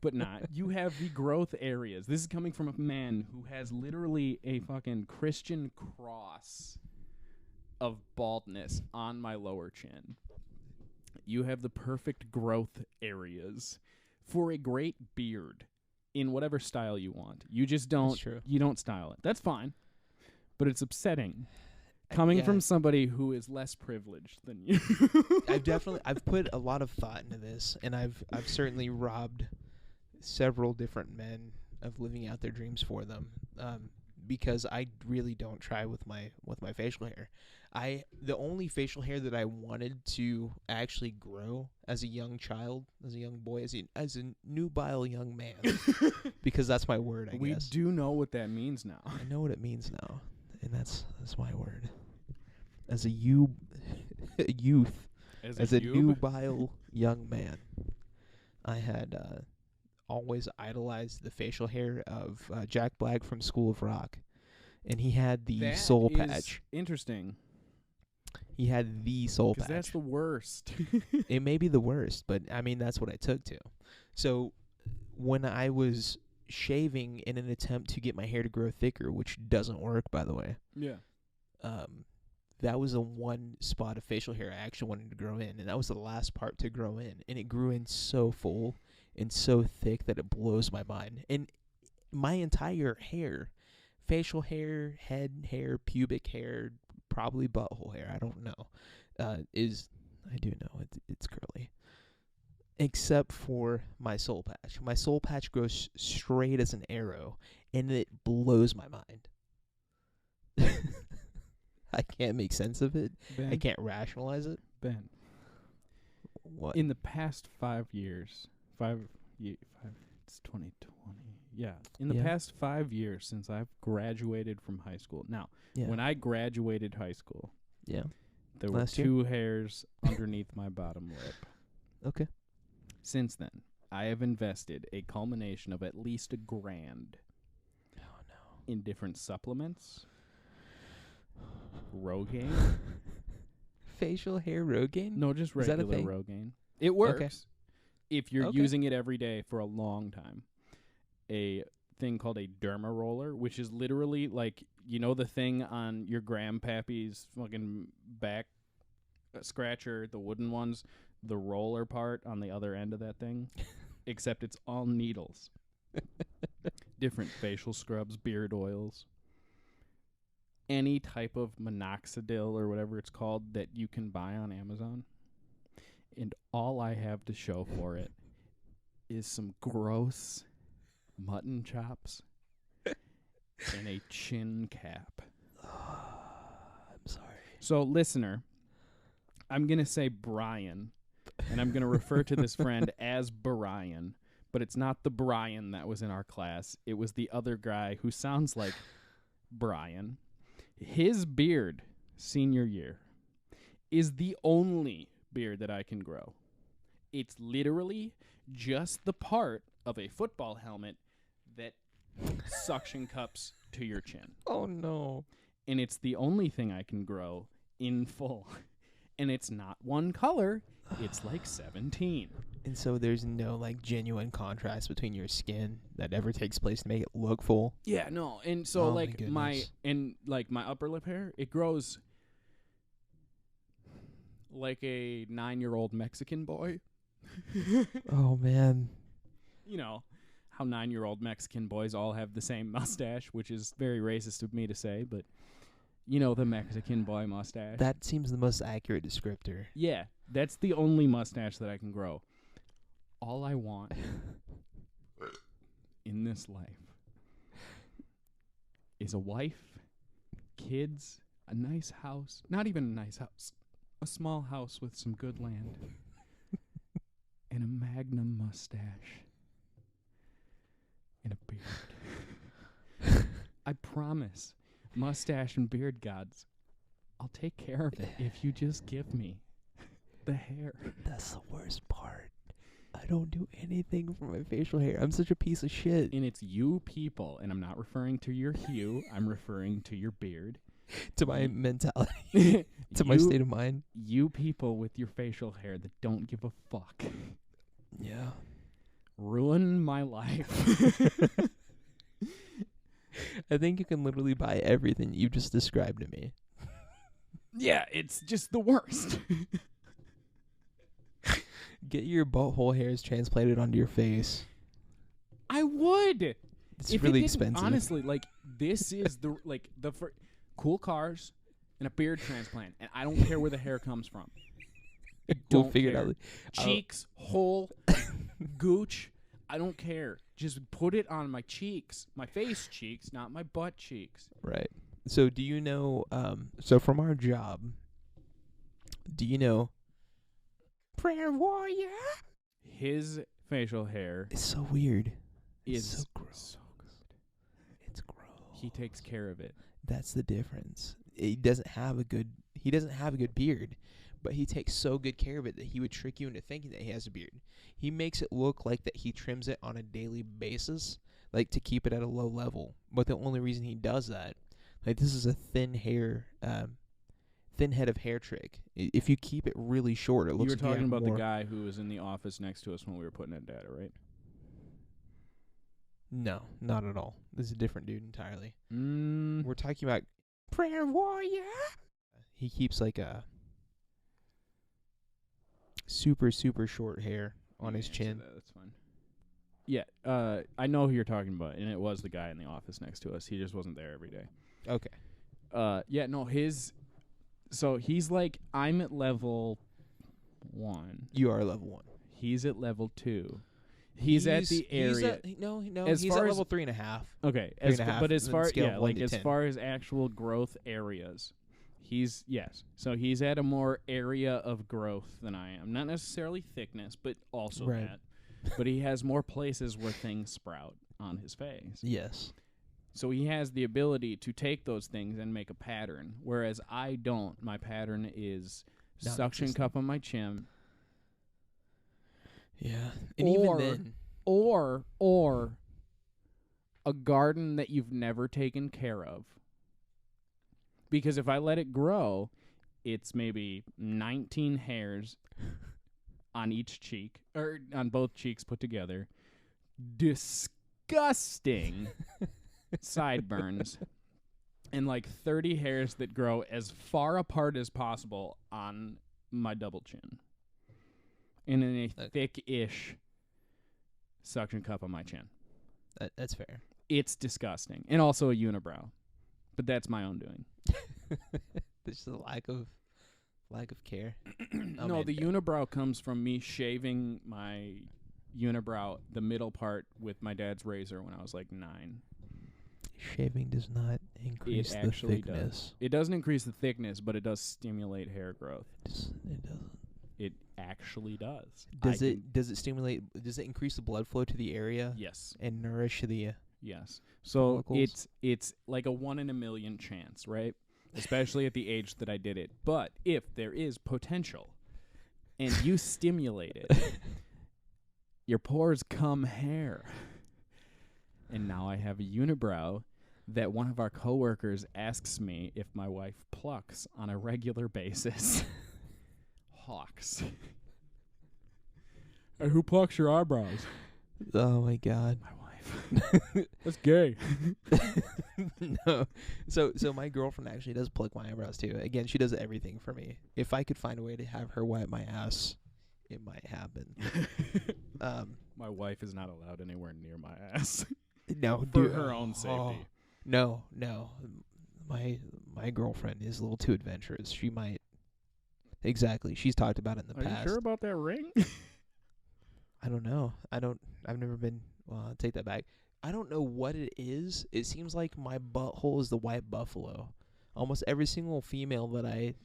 But not. You have the growth areas. This is coming from a man who has literally a fucking Christian cross of baldness on my lower chin. You have the perfect growth areas for a great beard in whatever style you want. You just don't style it. That's fine. But it's upsetting. Coming from somebody who is less privileged than you. I've put a lot of thought into this, and I've certainly robbed several different men of living out their dreams for them, because I really don't try with my facial hair. The only facial hair that I wanted to actually grow as a young child, as a young boy, as a nubile young man, because that's my word, I guess. We do know what that means now. I know what it means now, and that's my word. As a youth, as a nubile young man, I had always idolized the facial hair of Jack Black from School of Rock. and he had the That soul is patch. interesting. He had the soul Because patch. that's the worst. It may be the worst, but I mean that's what I took to. So when I was shaving in an attempt to get my hair to grow thicker, which doesn't work, by the way, Yeah. that was the one spot of facial hair I actually wanted to grow in, and that was the last part to grow in, and it grew in so full and so thick that it blows my mind. And my entire hair, facial hair, head hair, pubic hair, probably butthole hair, I don't know, I do know it's curly, except for my soul patch. My soul patch grows straight as an arrow, and it blows my mind. I can't make sense of it. Ben, I can't rationalize it. Ben, What? in the past 5 years, it's 2020. Yeah. In the Yeah. past 5 years since I've graduated from high school. Now, Yeah. when I graduated high school, Yeah. there were Last year? 2 hairs underneath my bottom lip. Okay. Since then, I have invested a culmination of at least $1,000 Oh no. in different supplements, Rogaine. Facial hair Rogaine? No, just Is that a regular thing? Rogaine. It works if you're Okay. using it every day for a long time. A thing called a derma roller, which is literally like, you know, the thing on your grandpappy's fucking back scratcher, the wooden ones, the roller part on the other end of that thing, except it's all needles. Different facial scrubs, beard oils, any type of minoxidil or whatever it's called that you can buy on Amazon. And all I have to show for it is some gross mutton chops and a chin cap. I'm sorry. So, listener, I'm going to say Brian, and I'm going to refer to this friend as Brian, but it's not the Brian that was in our class. It was the other guy who sounds like Brian. His beard, senior year, is the only beard that I can grow. It's literally just the part of a football helmet that suction cups to your chin. Oh no. And it's the only thing I can grow in full. And it's not one color, it's like 17. And so there's no like genuine contrast between your skin that ever takes place to make it look full. Yeah, no. And so Oh my like my goodness. my upper lip hair, it grows like a 9-year-old Mexican boy. Oh man. You know, how 9-year-old Mexican boys all have the same mustache, which is very racist of me to say, but you know, the Mexican boy mustache. That seems the most accurate descriptor. Yeah, that's the only mustache that I can grow. All I want in this life is a wife, kids, a nice house. Not even a nice house. A small house with some good land. And a magnum mustache. And a beard. I promise, mustache and beard gods, I'll take care of it if you just give me the hair. That's the worst part. I don't do anything for my facial hair. I'm such a piece of shit. And it's you people, and I'm not referring to your hue, I'm referring to your beard. To my mentality. To my state of mind. You people with your facial hair that don't give a fuck. Yeah. Ruin my life. I think you can literally buy everything you just described to me. Yeah, it's just the worst. Get your butthole hairs transplanted onto your face. I would. It's If it really didn't- expensive. Honestly, like this is the cool cars and a beard transplant, and I don't care where the hair comes from. We'll Don't figure care. it out. Cheeks, hole, gooch. I don't care. Just put it on my cheeks, my face cheeks, not my butt cheeks. Right. So do you know, so from our job, do you know Prayer Warrior? His facial hair It's so weird. is so gross. so good. It's gross. He takes care of it. That's the difference. He doesn't have a good beard, but he takes so good care of it that he would trick you into thinking that he has a beard. He makes it look like that he trims it on a daily basis, like to keep it at a low level. But the only reason he does that, Like, this is a thin head of hair trick. If you keep it really short, it You looks were like you talking have about more. the guy who was in the office next to us when we were putting in data, right? No, not at all. This is a different dude entirely. Mm. We're talking about prayer warrior. He keeps like a super short hair on his chin. That's fine. Yeah, I know who you're talking about, and it was the guy in the office next to us. He just wasn't there every day. Okay. Yeah, no, so he's like, I'm at level 1. You are level 1. He's at level 2. He's at the area. No, As he's far at as- level 3.5. Okay, but as far as far as actual growth areas, so he's at a more area of growth than I am. Not necessarily thickness, but also Right. that. But he has more places where things sprout on his face. Yes. So he has the ability to take those things and make a pattern, whereas I don't. My pattern is suction Non-existent. cup on my chin, Yeah. And Or- even then, or a garden that you've never taken care of. Because if I let it grow, it's maybe 19 hairs on each cheek, or on both cheeks put together. Disgusting sideburns. And like 30 hairs that grow as far apart as possible on my double chin. And in a Okay. thick-ish suction cup on my chin. that's fair. It's disgusting. And also a unibrow. But that's my own doing. There's just a lack of care. Oh, No, man. the unibrow comes from me shaving my unibrow, the middle part, with my dad's razor when I was like 9. Shaving does not increase the actually thickness. It doesn't increase the thickness, but it does stimulate hair growth. It doesn't. It actually does. Does it stimulate? Does it increase the blood flow to the area Yes. and nourish the? Yes. So Follicles? it's like a 1 in a million chance, right? Especially at the age that I did it. But if there is potential and you stimulate it, your pores come hair. And now I have a unibrow that one of our coworkers asks me if my wife plucks on a regular basis. Hawks. Hey, who plucks your eyebrows? Oh my God. My wife. That's gay. No. So my girlfriend actually does pluck my eyebrows too. Again, she does everything for me. If I could find a way to have her wipe my ass, it might happen. My wife is not allowed anywhere near my ass. No, For dude, her own safety. No. My girlfriend is a little too adventurous. She might. Exactly. She's talked about it in the Are past. you sure about that ring? I don't know. I've never been. Well, I'll take that back. I don't know what it is. It seems like my butthole is the white buffalo. Almost every single female that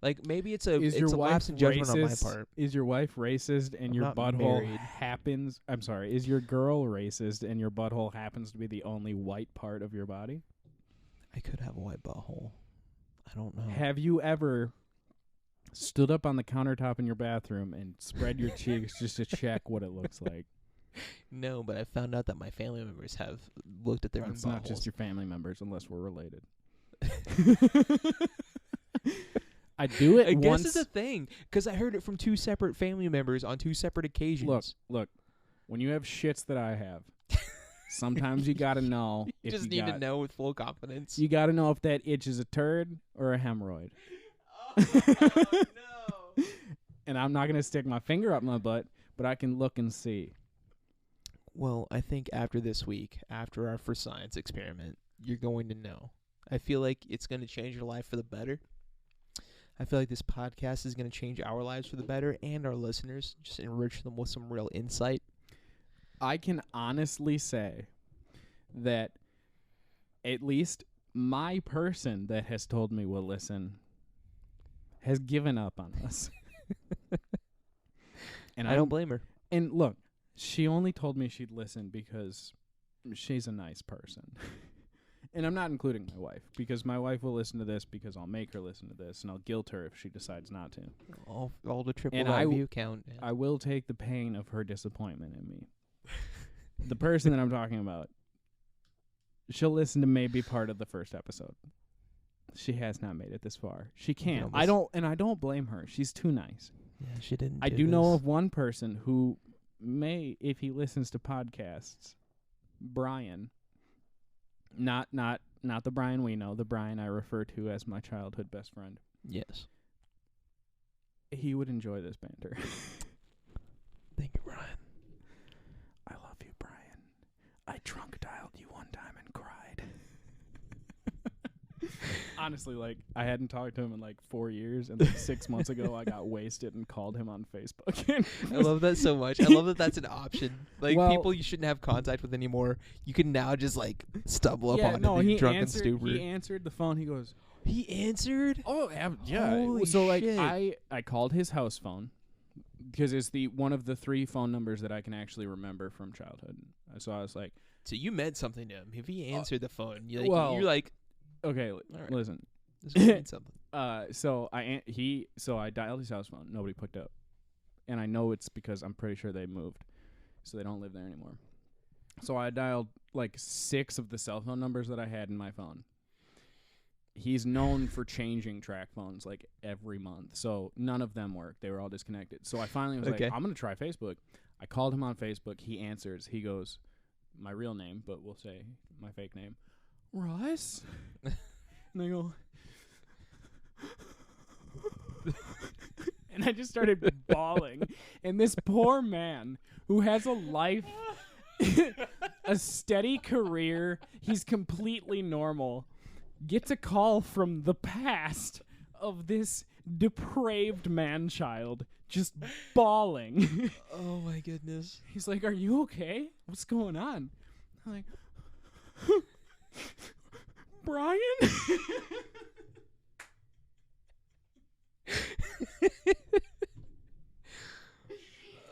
like, maybe it's a lapse in judgment on my part. Is your wife racist and I'm your not butthole married. happens? I'm sorry. Is your girl racist and your butthole happens to be the only white part of your body? I could have a white butthole. I don't know. Have you ever stood up on the countertop in your bathroom and spread your cheeks just to check what it looks like? No, but I found out that my family members have looked at their own It's buttholes. not just your family members unless we're related. I do it I guess once. it's a thing because I heard it from 2 separate family members on 2 separate occasions. Look. When you have shits that I have, sometimes you gotta know. You if just you need got, to know with full confidence. You gotta know if that itch is a turd or a hemorrhoid. No. And I'm not gonna stick my finger up my butt, but I can look and see. Well, I think after this week, after our For Science experiment, you're going to know. I feel like it's going to change your life for the better. I feel like this podcast is going to change our lives for the better and our listeners, just enrich them with some real insight. I can honestly say that at least my person that has told me will listen has given up on us. And I don't blame her. And look, she only told me she'd listen because she's a nice person. And I'm not including my wife, because my wife will listen to this because I'll make her listen to this, and I'll guilt her if she decides not to. All the triple And view count. Yeah. I will take the pain of her disappointment in me. The person that I'm talking about, She'll listen to maybe part of the first episode. She has not made it this far. She can't. almost- I don't blame her. She's too nice. Yeah, she didn't. I do know of one person who may, if he listens to podcasts, Brian. Not the Brian we know, the Brian I refer to as my childhood best friend. Yes. He would enjoy this banter. Thank you, Brian. I love you, Brian. I drunk dialed you one time and cried. Honestly, like, I hadn't talked to him in like 4 years, and like 6 months ago I got wasted and called him on Facebook. I love that so much. I love that that's an option. Like, Well- people you shouldn't have contact with anymore, you can now just, like, stumble up on no, and he drunken answered, stupor. he answered the phone. He goes, He answered? "Oh, yeah." Holy so like shit. I called his house phone because it's the one of the 3 phone numbers that I can actually remember from childhood. So I was like, So you meant something to him. If he answered the phone, you're like, well- you're like "Okay, right. listen." this means something. So I dialed his house phone. Nobody picked up, and I know it's because I'm pretty sure they moved, so they don't live there anymore. So I dialed like 6 of the cell phone numbers that I had in my phone. He's known for changing track phones like every month, so none of them worked. They were all disconnected. So I finally was Okay. like, I'm gonna try Facebook. I called him on Facebook. He answers. He goes, my real name, but we'll say my fake name, Russ. And I go, and I just started bawling. And this poor man who has a life, a steady career, he's completely normal, gets a call from the past of this depraved man-child just bawling. Oh, my goodness. He's like, "Are you okay? What's going on?" I'm like, "Brian?"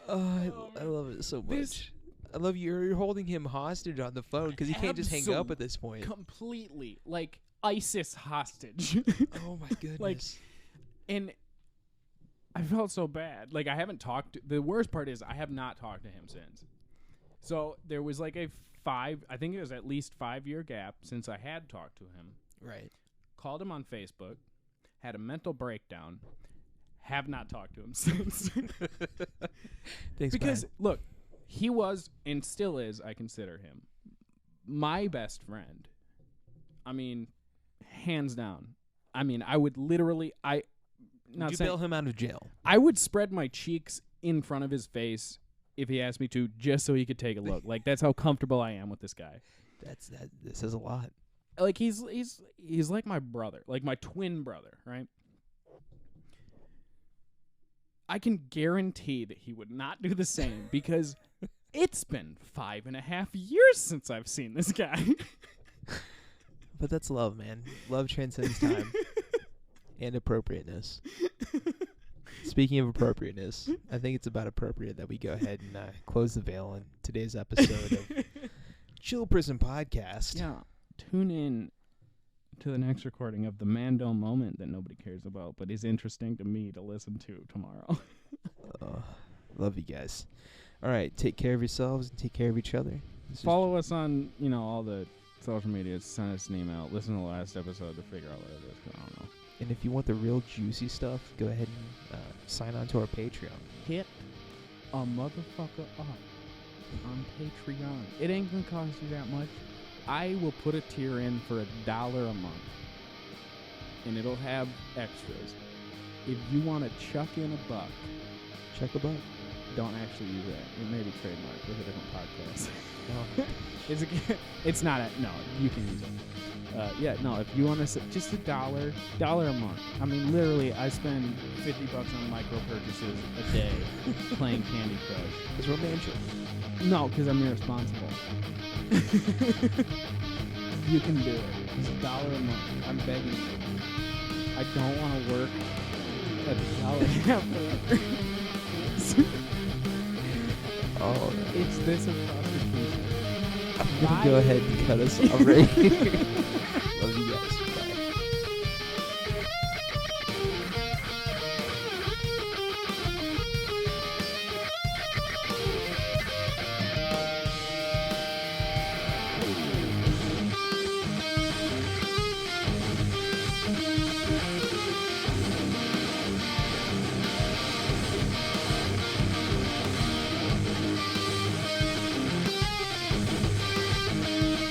I love it so much. I love you're holding him hostage on the phone because he can't just hang up at this point. Completely. Like ISIS hostage. Oh, my goodness. Like, and I felt so bad. Like, I haven't talked to, the worst part is I have not talked to him since. So there was like I think it was at least 5-year gap since I had talked to him. Right. Called him on Facebook, had a mental breakdown, have not talked to him since. Thanks, Because, Brian. look, he was, and still is, I consider him, my best friend. I mean, hands down. I mean, I would literally, Would you bail him out of jail? I would spread my cheeks in front of his face if he asked me to, just so he could take a look. Like, that's how comfortable I am with this guy. That says a lot. Like, he's like my brother, like my twin brother, right? I can guarantee that he would not do the same because it's been 5.5 years since I've seen this guy. But that's love, man. Love transcends time and appropriateness. Speaking of appropriateness, I think it's about appropriate that we go ahead and close the veil on today's episode of Chill Prism Podcast. Yeah, tune in to the next recording of the Mando moment that nobody cares about, but is interesting to me to listen to tomorrow. Love you guys. All right, take care of yourselves and take care of each other. This is Follow us on, all the social medias. Send us an email. Listen to the last episode to figure out what it is. I don't know. And if you want the real juicy stuff, go ahead and sign on to our Patreon. Hit a motherfucker up on Patreon. It ain't gonna cost you that much. I will put a tier in for $1 a month, and it'll have extras. If you want to chuck in a buck, Check the butt. don't actually use that. It may be trademarked with a different podcast. No. It's not. No, you can use it. If you want to, just $1 a month. I mean, literally, I spend $50 on micro purchases a day playing Candy Crush. It's romantic. No, because I'm irresponsible. You can do it. It's $1 a month. I'm begging you. I don't want to work $1.50 forever. Oh, It's this across the I'm going to go ahead and cut us already. Love you guys.